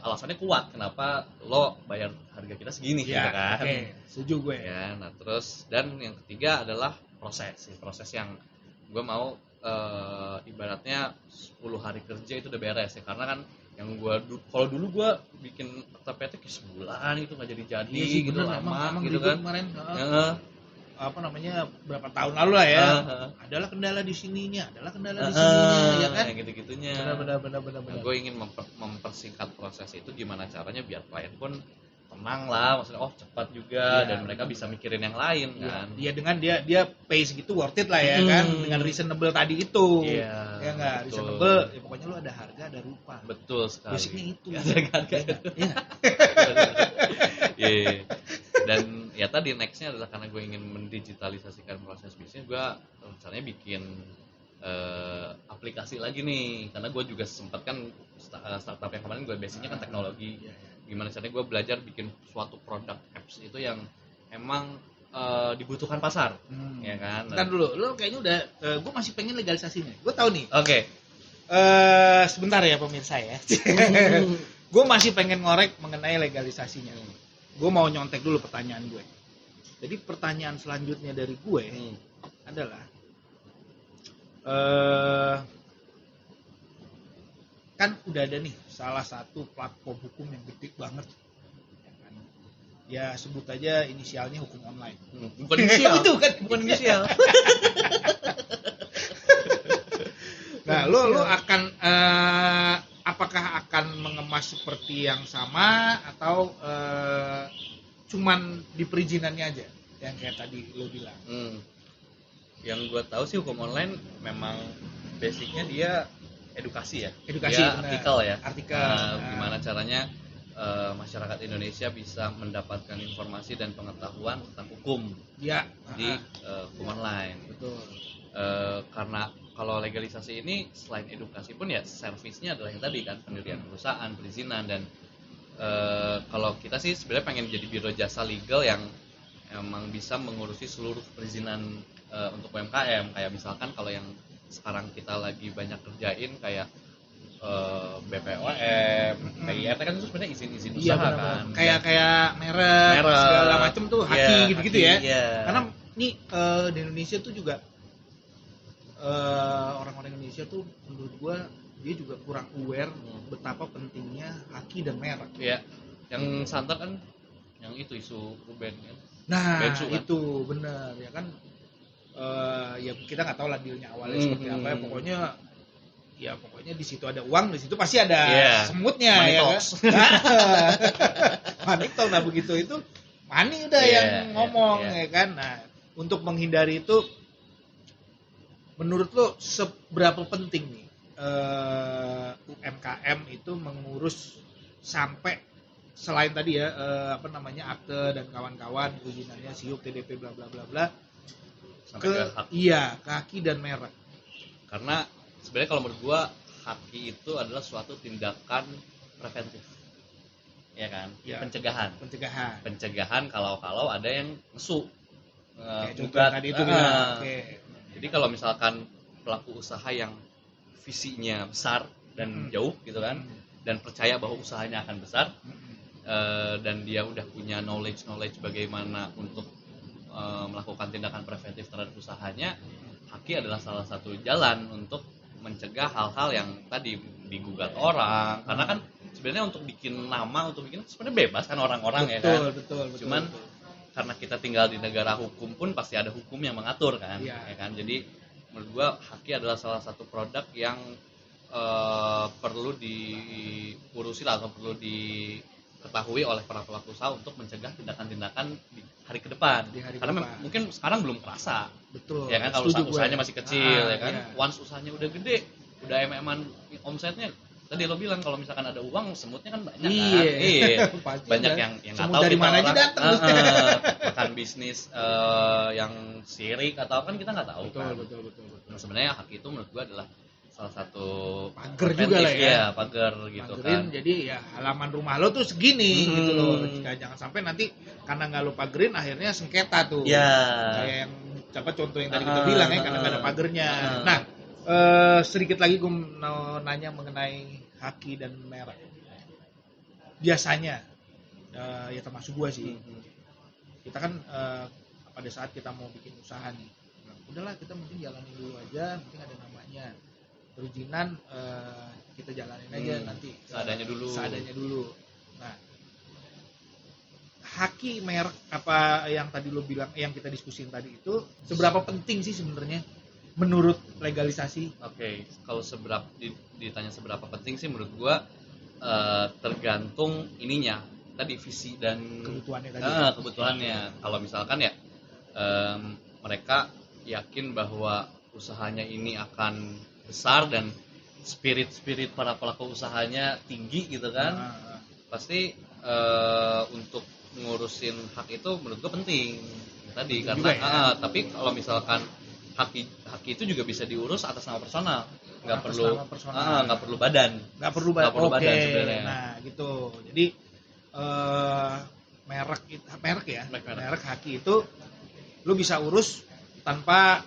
alasannya kuat kenapa lo bayar harga kita segini gitu kan. Setuju gue. Ya, nah terus dan yang ketiga adalah proses yang gue mau ibaratnya 10 hari kerja itu udah beres ya. Karena kan yang gue kalau dulu gue bikin akta PT kayak sebulan itu nggak jadi gitu, lama gitu kan. Kemarin berapa tahun lalu lah ya. Adalah kendala di sininya ya kan. Yang gitu-gitunya. Benar. Gue ingin mempersingkat proses itu, gimana caranya biar klien pun tenang lah, maksudnya cepat juga dan mereka bisa mikirin yang lain kan. Iya, dengan dia pay segitu worth it lah ya kan, dengan reasonable tadi itu. Ya enggak reasonable, ya pokoknya lu ada harga ada rupa. Betul sekali. Basicnya itu. Iya. Dan ya tadi nextnya adalah karena gue ingin mendigitalisasikan proses bisnis, gue rencananya bikin aplikasi lagi nih, karena gue juga sempat kan startup yang kemarin gue basicnya kan teknologi. Gimana caranya gue belajar bikin suatu produk apps itu yang emang dibutuhkan pasar, ya kan? Ntar dulu, lo kayaknya udah, gue masih pengen legalisasinya. Gue tahu nih. Oke. Sebentar ya pemirsa ya. Gue masih pengen ngorek mengenai legalisasinya. Gue mau nyontek dulu pertanyaan gue. Jadi pertanyaan selanjutnya dari gue adalah, kan udah ada nih salah satu platform hukum yang gede banget. Ya sebut aja inisialnya hukum online. Bukan inisial. Itu kan bukan inisial. Nah, lo akan apakah akan mengemas seperti yang sama atau cuman di perizinannya aja yang kayak tadi lo bilang? Yang gue tahu sih hukum online memang basicnya dia edukasi ya. Edukasi, dia artikel ya. Artikel. Gimana caranya masyarakat Indonesia bisa mendapatkan informasi dan pengetahuan tentang hukum di hukum online. Betul. Karena kalau legalisasi ini selain edukasi pun ya servisnya adalah yang tadi kan, pendirian perusahaan, perizinan, dan kalau kita sih sebenarnya pengen jadi biro jasa legal yang emang bisa mengurusi seluruh perizinan untuk UMKM. Kayak misalkan kalau yang sekarang kita lagi banyak kerjain kayak BPOM, PIRT kan itu sebenarnya izin usaha kan. Kayak merek segala macam tuh, haki gitu-gitu ya. Karena nih di Indonesia tuh juga orang-orang Indonesia tuh menurut gua dia juga kurang aware betapa pentingnya haki dan merek. Iya. Yang santer kan yang itu isu Ruben kan. Nah, Bensu, kan? itu benar ya kan. Ya kita nggak tahu lah dealnya awalnya seperti apa ya, pokoknya di situ ada uang, di situ pasti ada semutnya. Money ya talks. kan. Money talk, nah begitu itu money udah yang ngomong ya kan. Nah, untuk menghindari itu menurut lo seberapa penting nih UMKM itu mengurus sampai selain tadi ya akte dan kawan-kawan, perizinannya, SIUP, TDP, bla bla bla bla, sampai ke hak. Iya, ke haki dan merek. Karena sebenarnya kalau menurut gua haki itu adalah suatu tindakan preventif, ya kan? Ya. Pencegahan kalau ada yang nesu, gugat tadi itu bilang. Jadi kalau misalkan pelaku usaha yang visinya besar dan jauh gitu kan, dan percaya bahwa usahanya akan besar, dan dia udah punya knowledge bagaimana untuk melakukan tindakan preventif terhadap usahanya, haki adalah salah satu jalan untuk mencegah hal-hal yang tadi digugat orang. Karena kan sebenarnya untuk bikin nama, sebenarnya bebas kan orang-orang ya kan. Betul. Cuman karena kita tinggal di negara hukum pun pasti ada hukum yang mengatur kan, ya kan. Jadi menurut gua haki adalah salah satu produk yang perlu diurusi atau perlu diketahui oleh para pelaku usaha untuk mencegah tindakan-tindakan di hari ke depan. Karena mungkin sekarang belum kerasa. Betul. Ya kan, kalau usahanya masih kecil ya kan. Once usahanya udah gede, udah MM-an omsetnya, tadi lo bilang kalau misalkan ada uang, semutnya kan banyak kan. Iya. Banyak yang enggak tahu dari kita mana aja datang. Bahkan bisnis yang sirik atau kan kita enggak tahu. Betul. Nah, sebenarnya hak itu menurut gua adalah salah satu pagar juga lah ya. Iya, pagar gitu. Pagerin, kan. Jadi ya halaman rumah lo tuh segini gitu loh. Jangan sampai nanti karena nggak lo pagerin akhirnya sengketa tuh. Kayak yang contoh yang tadi kita bilang ya, karena nggak ada pagernya. Nah, sedikit lagi gue mau nanya mengenai haki dan merek. Biasanya ya termasuk gue sih. Kita kan pada saat kita mau bikin usaha nih, udahlah kita mungkin jalanin dulu aja, mungkin ada namanya. Perizinan kita jalanin aja nanti seadanya dulu. Nah, haki merek apa yang tadi lo bilang, yang kita diskusin tadi itu seberapa penting sih sebenarnya menurut legalisasi? Oke, kalau ditanya seberapa penting sih menurut gua tergantung ininya tadi, visi dan kebutuhannya tadi. Kebutuhannya. Kalau misalkan ya mereka yakin bahwa usahanya ini akan besar dan spirit para pelaku usahanya tinggi gitu kan, pasti untuk ngurusin hak itu menurut gue penting tadi. Karena ya. Tapi kalau misalkan hak itu juga bisa diurus atas nama personal, nggak perlu badan sebenarnya. Nah gitu, jadi merek haki itu lu bisa urus tanpa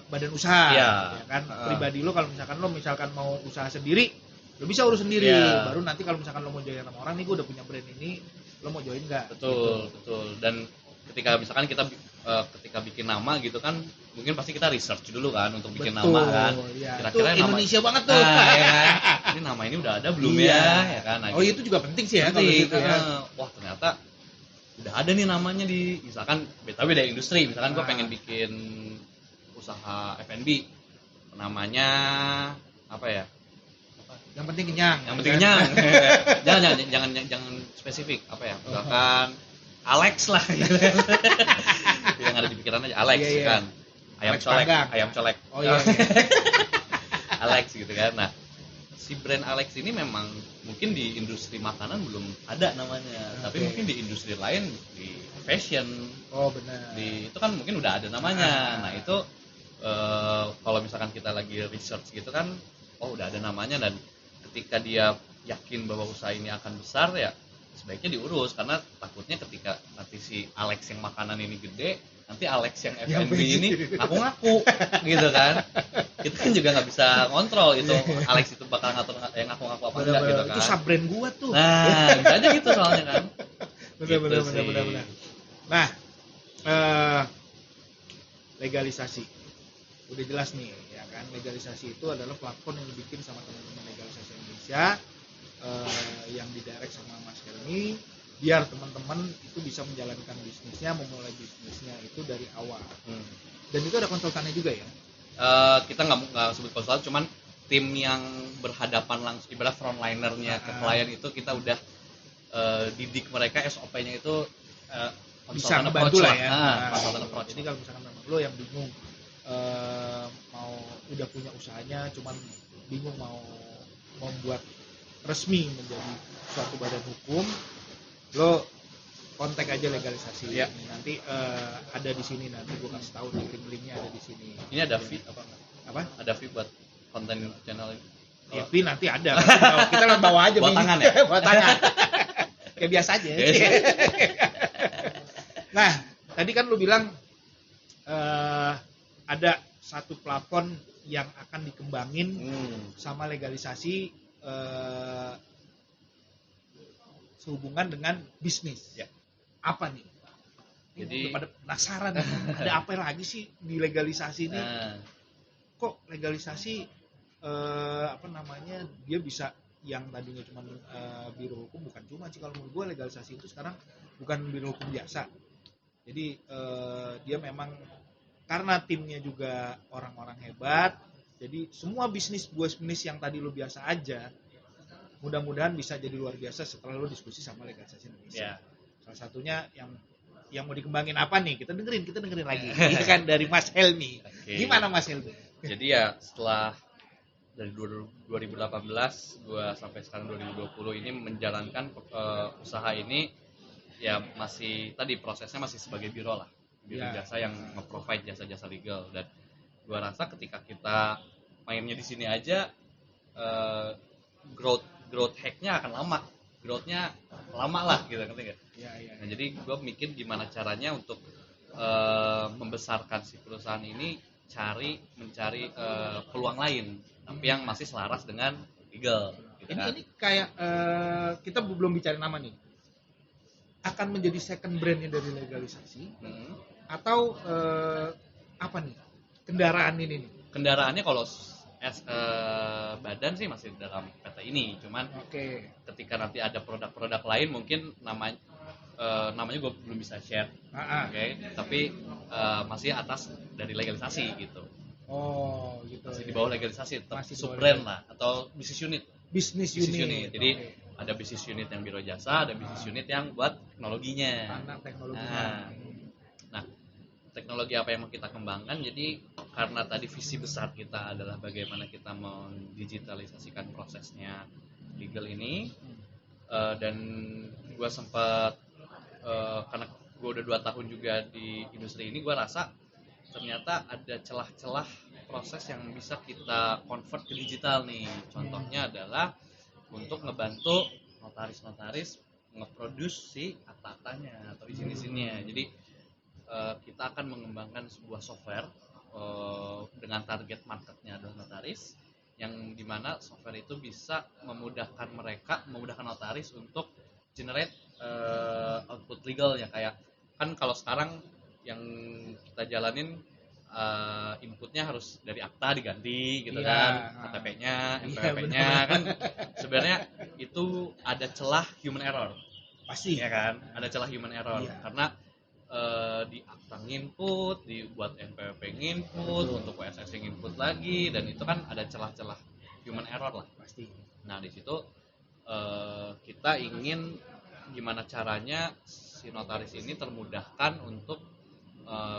badan usaha, ya kan? Pribadi lu kalau misalkan mau usaha sendiri, lu bisa urus sendiri. Baru nanti kalau misalkan lu mau join sama orang nih, gue udah punya brand ini, lu mau join nggak? Betul, gitu. Betul. Dan ketika misalkan kita ketika bikin nama gitu kan, mungkin pasti kita research dulu kan untuk bikin nama kan. Ya. Kira-kira nama Indonesia banget tuh. Ya kan? Ini nama ini udah ada belum ya kan? Nah, itu juga penting sih ya kalau gitu ya. Wah, ternyata udah ada nih namanya di misalkan BTW dari industri, misalkan gue pengen bikin usaha F&B, namanya apa ya? Yang penting kenyang. Yang penting kenyang. jangan spesifik apa ya? Misalkan Alex lah gitu. Yang ada di pikiran aja Alex kan. Ayam colek. Oh iya. Alex gitu kan. Nah, si brand Alex ini memang mungkin di industri makanan belum ada namanya, tapi mungkin di industri lain, di fashion. Oh benar. Itu kan mungkin udah ada namanya. Nah, itu kalau misalkan kita lagi research gitu kan, oh udah ada namanya, dan ketika dia yakin bahwa usaha ini akan besar ya sebaiknya diurus, karena takutnya ketika nanti si Alex yang makanan ini gede, nanti Alex yang F&B ini ngaku-ngaku gitu kan. Kita kan juga nggak bisa ngontrol itu Alex itu bakal ngatur yang ngaku-ngaku apa enggak gitu kan. Itu sub brand gua tuh. Nah, bisa aja gitu soalnya kan. Benar. Nah, legalisasi. Udah jelas nih ya kan, legalisasi itu adalah platform yang dibikin sama teman-teman legalisasi Indonesia yang didirect sama Mas Helmi, biar teman-teman itu bisa menjalankan bisnisnya, memulai bisnisnya itu dari awal. Dan itu ada konsultannya juga ya? Kita nggak sebut konsultan, cuman tim yang berhadapan langsung, ibarat frontlinernya ke klien itu kita udah didik mereka, SOP-nya itu bisa ngebantu lah ya. Konsultan approach. Jadi kalau misalkan memang lo yang bingung mau udah punya usahanya, cuman bingung mau membuat resmi menjadi suatu badan hukum, lo kontak aja legalisasi. Ya. Nanti ada di sini, nanti gue kasih tahu link-linknya ada di sini. Ini ada fee apa? Apa? Ada fee buat konten channel ini? Ya, fee nanti ada. Kita bawa aja. Bawa tangan ya? Bawa tangan. Kayak biasa aja. Nah, tadi kan lu bilang ada satu platform yang akan dikembangin sama legalisasi sehubungan dengan bisnis. Ya. Apa nih? Jadi pada penasaran ada apa lagi sih di legalisasi ini? Kok legalisasi dia bisa yang tadinya cuma biro hukum, bukan cuma sih kalau menurut gue legalisasi itu sekarang bukan biro hukum biasa. Jadi dia memang karena timnya juga orang-orang hebat, jadi semua bisnis yang tadi lu biasa aja, mudah-mudahan bisa jadi luar biasa setelah lu diskusi sama legalisasi Indonesia. Salah satunya yang mau dikembangin apa nih? Kita dengerin lagi. Ini kan dari Mas Helmi. Gimana Mas Helmi? Jadi ya setelah dari 2018 gua sampai sekarang 2020 ini menjalankan usaha ini, ya masih tadi prosesnya masih sebagai biro lah. Biro jasa yang nge-provide jasa-jasa legal, dan gua rasa ketika kita mainnya di sini aja growth hack-nya akan lama. Growth-nya lama lah gitu, ngerti nggak? Nah, jadi gue mikir gimana caranya untuk membesarkan si perusahaan ini, mencari peluang lain, tapi yang masih selaras dengan legal. Gitu ini kayak kita belum bicara nama nih. Akan menjadi second brand-nya dari legalisasi, atau apa nih? Kendaraan ini nih? Kendaraannya kalau badan sih masih dalam PT ini, cuman ketika nanti ada produk-produk lain mungkin namanya gue belum bisa share, tapi masih atas dari legalisasi gitu. Oh gitu. Masih di bawah legalisasi, tetap sub-brand lah atau bisnis unit. Jadi ada bisnis unit yang biro jasa, ada bisnis unit yang buat teknologinya. Nah, teknologi apa yang mau kita kembangkan? Jadi karena tadi visi besar kita adalah bagaimana kita mendigitalisasikan prosesnya legal ini, dan gue sempat karena gue udah 2 tahun juga di industri ini, gue rasa ternyata ada celah-celah proses yang bisa kita convert ke digital nih. Contohnya adalah untuk ngebantu notaris-notaris nge-produce si akta-aktanya atau izin-izinnya. Jadi kita akan mengembangkan sebuah software dengan target marketnya adalah notaris, yang dimana software itu bisa memudahkan notaris untuk generate output legalnya. Kayak kan kalau sekarang yang kita jalanin inputnya harus dari akta diganti gitu kan, KTP-nya, NPWP-nya kan, sebenarnya itu ada celah human error. Pasti ya kan, ada celah human error karena di akta input, dibuat NPWP input, untuk WSS input lagi, dan itu kan ada celah-celah human error lah pasti. Nah di situ kita ingin gimana caranya si notaris ini termudahkan untuk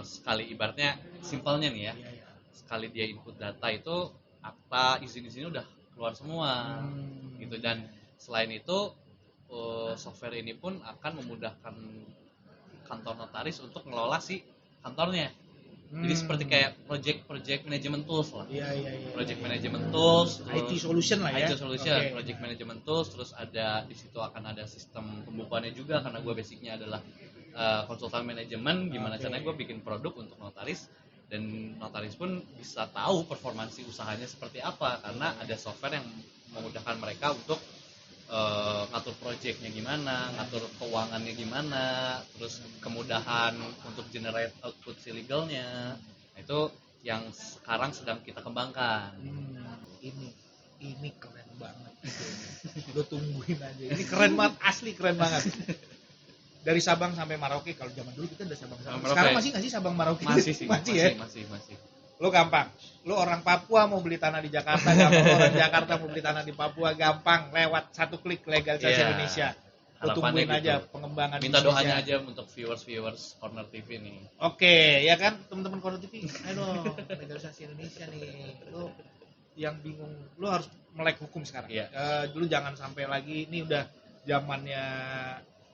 sekali ibaratnya simpelnya nih ya, sekali dia input data itu akta izin-izinnya udah keluar semua gitu. Dan selain itu software ini pun akan memudahkan kantor notaris untuk ngelola si kantornya. Jadi seperti kayak project management tools lah. Project management tools, IT solution lah ya. IT solution, project management tools, terus ada di situ akan ada sistem pembukuannya juga karena gue basicnya adalah konsultan manajemen. Gimana caranya gue bikin produk untuk notaris, dan notaris pun bisa tahu performansi usahanya seperti apa karena ada software yang memudahkan mereka untuk ngatur projectnya gimana, ngatur keuangannya gimana, terus kemudahan untuk generate output si legalnya. Nah, itu yang sekarang sedang kita kembangkan. Ini keren banget. Lo tungguin aja. Ini keren banget, asli keren banget. Dari Sabang sampai Merauke. Kalau zaman dulu kita udah Sabang sampai Merauke. Sekarang masih nggak sih Sabang Merauke? Masih sih, masih. Lo gampang. Lo orang Papua mau beli tanah di Jakarta gampang. Lo orang Jakarta mau beli tanah di Papua gampang. Lewat satu klik legalisasi Indonesia. Lo tungguin gitu aja pengembangan. Minta doanya aja untuk viewers Corner TV nih. Oke, ya kan teman-teman Corner TV. Ayo legalisasi Indonesia nih. Lo yang bingung, lo harus melek hukum sekarang. Dulu jangan sampai lagi. Ini udah zamannya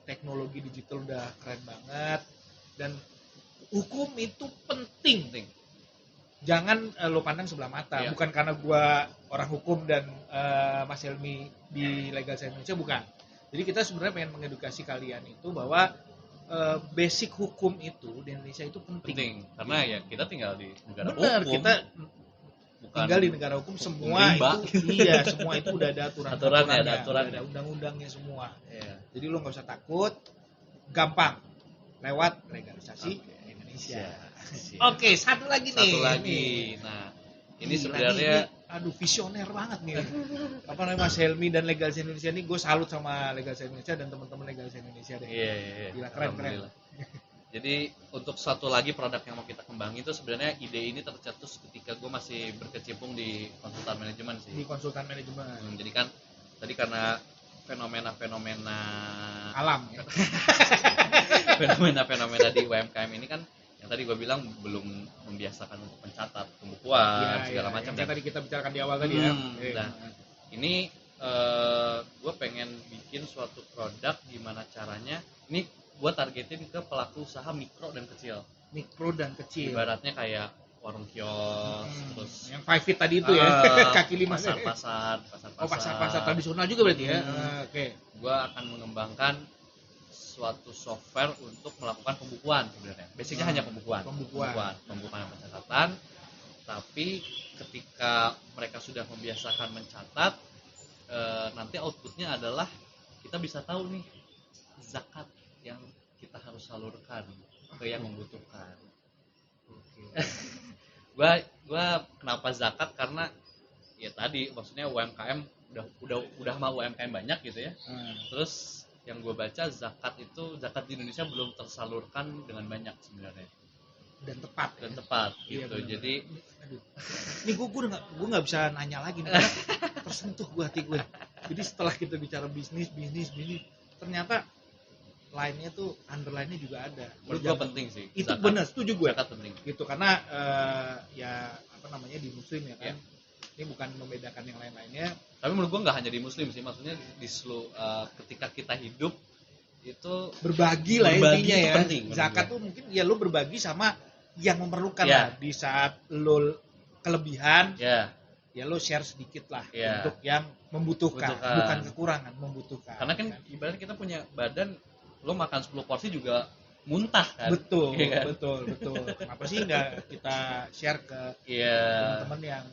teknologi digital, udah keren banget. Dan hukum itu penting. Jangan lo pandang sebelah mata. Bukan karena gua orang hukum dan Mas Helmi di legalisasi Indonesia, bukan. Jadi kita sebenarnya pengen mengedukasi kalian itu bahwa basic hukum itu di Indonesia itu penting. Karena ya kita tinggal di negara hukum. Kita tinggal di negara hukum, semua itu semua itu udah ada aturannya, ada undang-undangnya semua. Jadi lo nggak usah takut, gampang lewat legalisasi Indonesia. Oke, satu lagi. Nah, ini sebenarnya visioner banget nih. Apa namanya, Mas Helmi dan legalisasi Indonesia ini, gue salut sama legalisasi Indonesia dan teman-teman legalisasi Indonesia deh. Iya. Gila, keren. Jadi untuk satu lagi produk yang mau kita kembangin itu sebenarnya ide ini tercetus ketika gue masih berkecimpung di konsultan manajemen sih. Di konsultan manajemen. Jadi kan tadi karena fenomena alam ya. fenomena di UMKM ini kan yang tadi gue bilang belum membiasakan untuk mencatat pembukuan segala macam. Yang tadi kita bicarakan di awal tadi ya. Nah, ini gue pengen bikin suatu produk gimana caranya. Ini gue targetin ke pelaku usaha mikro dan kecil. Ibaratnya kayak warung kios, terus yang 5 feet tadi itu ya, kaki 5. Pasar tradisional juga berarti ya. Oke. Gue akan mengembangkan suatu software untuk melakukan pembukuan sebenarnya. Basicnya hanya pembukuan pencatatan. Tapi ketika mereka sudah membiasakan mencatat, nanti outputnya adalah kita bisa tahu nih zakat yang kita harus salurkan ke yang membutuhkan. Gua kenapa zakat, karena ya tadi maksudnya UMKM udah mau UMKM banyak gitu ya. Terus yang gue baca zakat di Indonesia belum tersalurkan dengan banyak sebenarnya. Dan tepat gitu. Iya, jadi ini gue nggak bisa nanya lagi nih, tersentuh hati gue. Jadi setelah kita bicara bisnis ternyata lainnya tuh underline-nya juga ada. Menurut gue penting sih. Itu benar, setuju gue. Zakat penting. Gitu, karena di muslim ya kan. Ini bukan membedakan yang lain-lainnya. Tapi menurut gue nggak hanya di muslim sih, maksudnya di seluruh ketika kita hidup itu berbagi lah intinya ya. Penting, zakat tuh mungkin ya lo berbagi sama yang memerlukan lah. Di saat lo kelebihan, ya lo share sedikit lah untuk yang membutuhkan, bukan kekurangan, membutuhkan. Karena kan ibaratnya kita punya badan, lo makan 10 porsi juga muntah kan. Betul, ya kan? betul. Kenapa sih nggak kita share ke teman-teman yang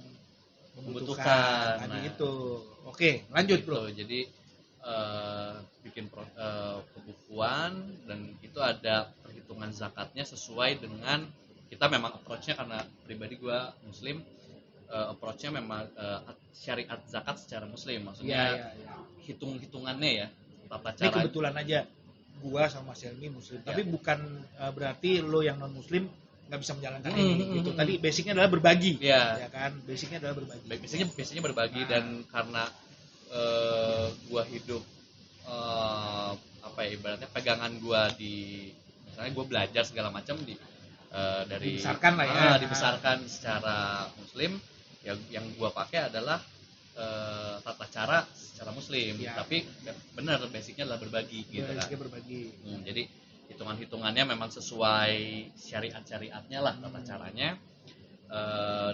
membutuhkan tadi itu. Oke, lanjut gitu. bro. Jadi bikin pembukuan dan itu ada perhitungan zakatnya sesuai dengan kita memang approach-nya karena pribadi gue muslim, approach-nya memang syariat zakat secara muslim, maksudnya hitung-hitungannya ya, tata cara. Ini kebetulan aja gua sama Mas Helmi muslim, tapi bukan berarti lo yang non muslim nggak bisa menjalankan ini gitu. Tadi basicnya adalah berbagi, ya kan? Basicnya adalah berbagi. Basicnya berbagi dan karena gua hidup ibaratnya pegangan gua di misalnya gua belajar segala macam dari dibesarkan lah ya. Dibesarkan secara muslim, yang gua pakai adalah tata cara secara muslim, tapi benar basicnya adalah berbagi gitu kan. Berbagi. Jadi hitungannya memang sesuai syariatnya lah tata caranya,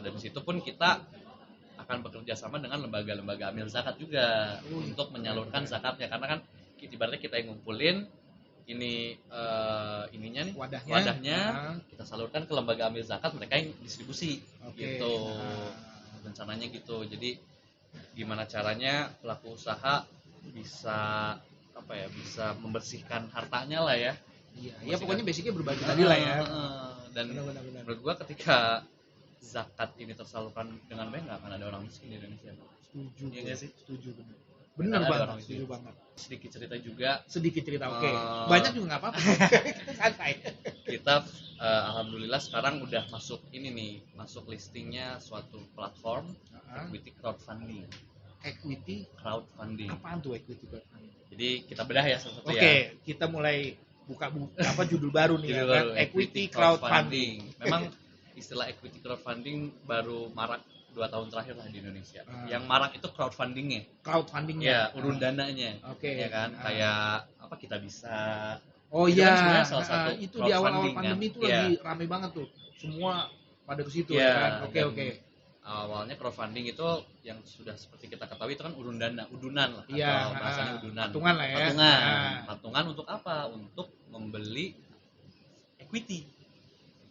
dan situ pun kita akan bekerja sama dengan lembaga-lembaga amil zakat juga untuk menyalurkan zakatnya, karena kan ibaratnya kita yang ngumpulin ini ininya nih wadahnya kita salurkan ke lembaga amil zakat, mereka yang distribusi gitu. Rencananya gitu. Jadi gimana caranya pelaku usaha bisa bisa membersihkan hartanya lah ya. Iya, pokoknya basicnya berbagi tadi lah ya. Dan menurut gua ketika zakat ini tersalurkan dengan baik nggak akan ada orang miskin di Indonesia. Setuju. Iya nggak sih? Setuju benar banget. Setuju banget. Sedikit cerita, oke. Banyak juga nggak apa-apa. Santai. Kita alhamdulillah sekarang udah masuk listingnya suatu platform equity crowdfunding. Apaan tuh equity crowdfunding? Jadi kita bedah ya satu-satu ya. Oke, kita mulai buka judul baru nih ya. Equity crowdfunding. Memang istilah equity crowdfunding baru marak 2 tahun terakhir lah di Indonesia. Yang marak itu crowdfundingnya. Ya, urun dananya. Ya kan, kayak Kita Bisa. Oh iya, salah satu itu di awal-awal pandemi itu lagi rame banget tuh. Semua pada ke situ ya kan. Oke. Awalnya crowdfunding itu yang sudah seperti kita ketahui itu kan udunan lah, atau bahasanya udunan. Patungan lah ya. Patungan untuk apa? Untuk membeli equity.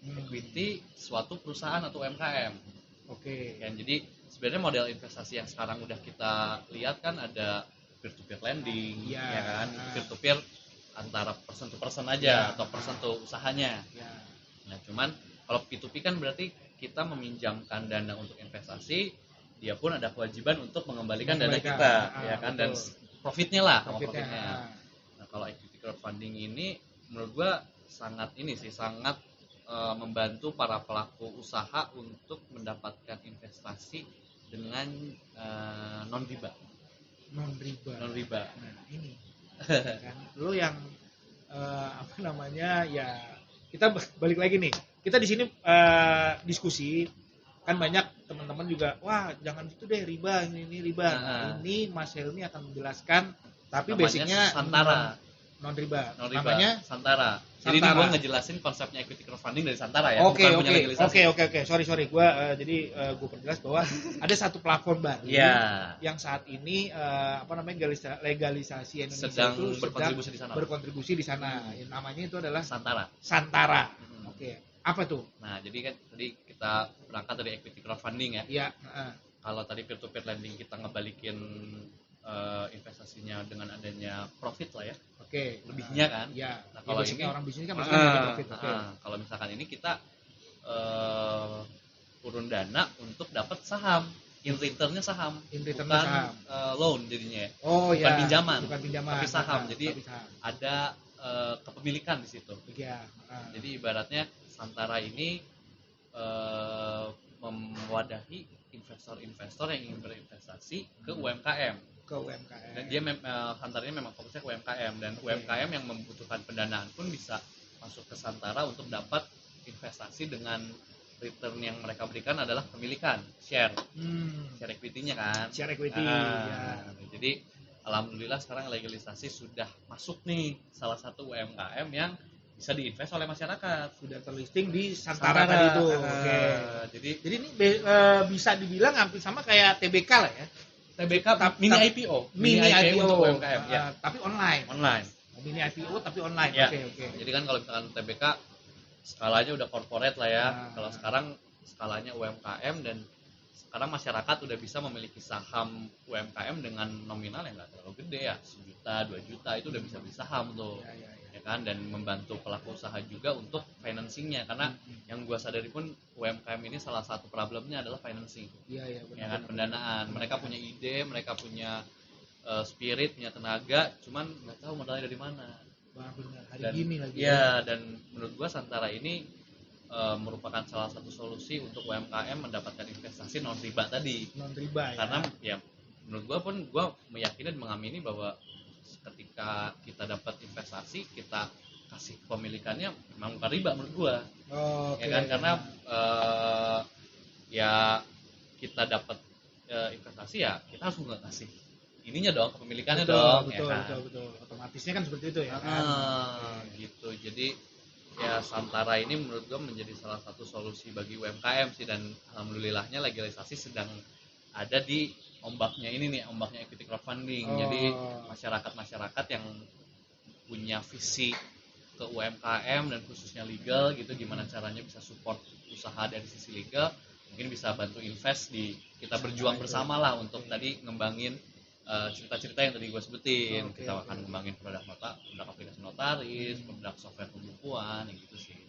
Equity suatu perusahaan atau UMKM. Oke. Jadi sebenarnya model investasi yang sekarang udah kita lihat kan ada peer to peer lending, ya kan? Peer to peer antara person to person aja atau person to usahanya. Nah, cuman kalau P2P kan berarti kita meminjamkan dana untuk investasi, dia pun ada kewajiban untuk mengembalikan dana kita, ya kan? Dan profitnya. Nah, kalau equity crowdfunding ini menurut gua sangat membantu para pelaku usaha untuk mendapatkan investasi dengan non riba. Nah, ini kan lo yang ya kita balik lagi nih. Kita di sini diskusi kan banyak teman-teman juga, wah jangan gitu deh riba, ini riba. Ini Mas Helmi akan menjelaskan, tapi basicnya Santara. Non riba. Namanya Santara. Jadi ini gue ngejelasin konsepnya equity crowdfunding dari Santara ya. Oke. Sorry. Gue perjelas bahwa ada satu platform baru yang saat ini legalisasi Indonesia sedang itu berkontribusi di sana. Namanya itu adalah Santara. Oke. Apa tuh? Nah, jadi kan tadi kita berangkat dari equity crowdfunding ya. Iya. Kalau tadi peer to peer lending kita ngebalikin investasinya dengan adanya profit lah ya. Oke. Lebihnya kan. Iya. Nah, kalau ini orang bisnis kan pasti ada profit. Kalau misalkan ini kita urun dana untuk dapat saham. In return-nya saham. Bukan loan jadinya. Bukan pinjaman. Tapi saham. Jadi ada kepemilikan di situ. Iya. Jadi ibaratnya Santara ini mewadahi investor-investor yang ingin berinvestasi ke UMKM. Dan dia Santara ini memang fokusnya ke UMKM, dan UMKM yang membutuhkan pendanaan pun bisa masuk ke Santara untuk dapat investasi dengan return yang mereka berikan adalah pemilikan share equity-nya kan. Share equity. Jadi alhamdulillah sekarang legalisasi sudah masuk nih salah satu UMKM yang bisa diinvest oleh masyarakat, sudah terlisting di Santara tadi itu. Jadi ini bisa dibilang hampir sama kayak TBK lah ya. TBK mini IPO untuk UMKM tapi online. mini IPO tapi online. Ya. Oke. Jadi kan kalau misalkan TBK skalanya udah corporate lah ya. Kalau sekarang skalanya UMKM, dan sekarang masyarakat udah bisa memiliki saham UMKM dengan nominal yang nggak terlalu gede ya, 1 juta, 2 juta itu udah bisa beli saham tuh. Ya kan, dan membantu pelaku usaha juga untuk financingnya, karena yang gua sadari pun UMKM ini salah satu problemnya adalah financing. Iya, benar. Ya kan, pendanaan. Mereka punya ide, mereka punya spirit, punya tenaga, cuman nggak tahu modalnya dari mana. Benar, hari gini lagi. Ya, dan menurut gua Santara ini merupakan salah satu solusi untuk UMKM mendapatkan investasi non riba tadi. Non riba ya. Karena ya menurut gua pun gua meyakini dan mengamini bahwa ketika kita dapat investasi, kita kasih kepemilikannya memang bukan riba menurut gua. Ya kan, karena ya kita dapat investasi, ya kita harus ngasih ininya dong, kepemilikannya dong. Betul. Otomatisnya kan seperti itu ya kan. Gitu. Jadi ya Santara ini menurut gue menjadi salah satu solusi bagi UMKM sih, dan alhamdulillahnya legalisasi sedang ada di ombaknya ini nih, ombaknya equity crowdfunding. Jadi masyarakat yang punya visi ke UMKM dan khususnya legal gitu, gimana caranya bisa support usaha dari sisi legal, mungkin bisa bantu invest di kita berjuang bersama lah untuk tadi ngembangin cerita-cerita yang tadi gue sebutin. Kita akan ngembangin produk aplikasi notaris, produk software pembukuan, yang gitu sih.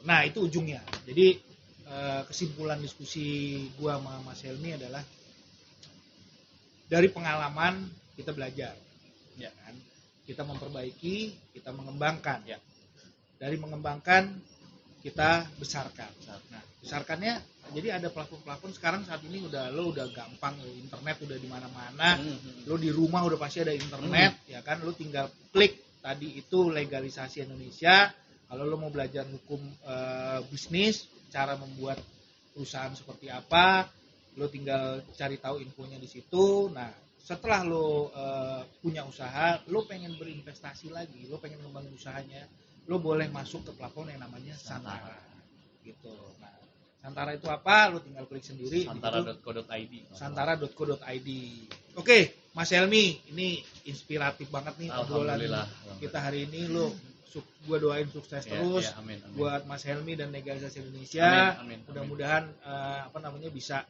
Nah, itu ujungnya. Jadi kesimpulan diskusi gue sama Mas Helmi adalah dari pengalaman kita belajar, ya kan? Kita memperbaiki, kita mengembangkan. Ya. Dari mengembangkan kita besarkan. Nah, besarkannya jadi ada plafon sekarang saat ini lo udah gampang, internet udah di mana-mana. Lo di rumah udah pasti ada internet, ya kan? Lo tinggal klik tadi itu legalisasi Indonesia. Kalau lo mau belajar hukum bisnis, cara membuat perusahaan seperti apa, lo tinggal cari tahu infonya di situ. Nah, setelah lo punya usaha, lo pengen berinvestasi lagi, lo pengen ngembangin usahanya, lo boleh masuk ke platform yang namanya Santara. Gitu. Nah, Santara itu apa? Lo tinggal klik sendiri. Santara.co.id. Santara.co.id. Oke, Mas Helmi, ini inspiratif banget nih obrolan kita hari ini. Gua doain sukses terus amin. Buat Mas Helmi dan legalisasi Indonesia. Amin. Mudah-mudahan bisa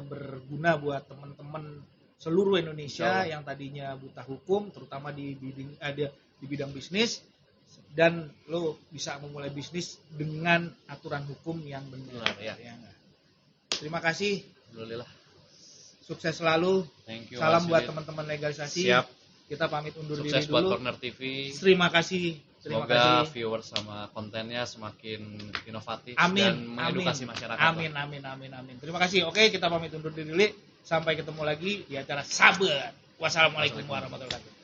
berguna buat teman-teman seluruh Indonesia yang tadinya buta hukum, terutama di bidang bisnis, dan lo bisa memulai bisnis dengan aturan hukum yang benar. Ya. Terima kasih. Alhamdulillah. Sukses selalu. Thank you. Salam buat teman-teman legalisasi. Siap. Kita pamit undur Sukses diri dulu. Sukses buat Corner TV. Terima kasih. Semoga viewers sama kontennya semakin inovatif dan mengedukasi masyarakat. Amin. Terima kasih. Oke, kita pamit undur diri dulu. Sampai ketemu lagi di acara Sabar. Wassalamualaikum warahmatullahi wabarakatuh.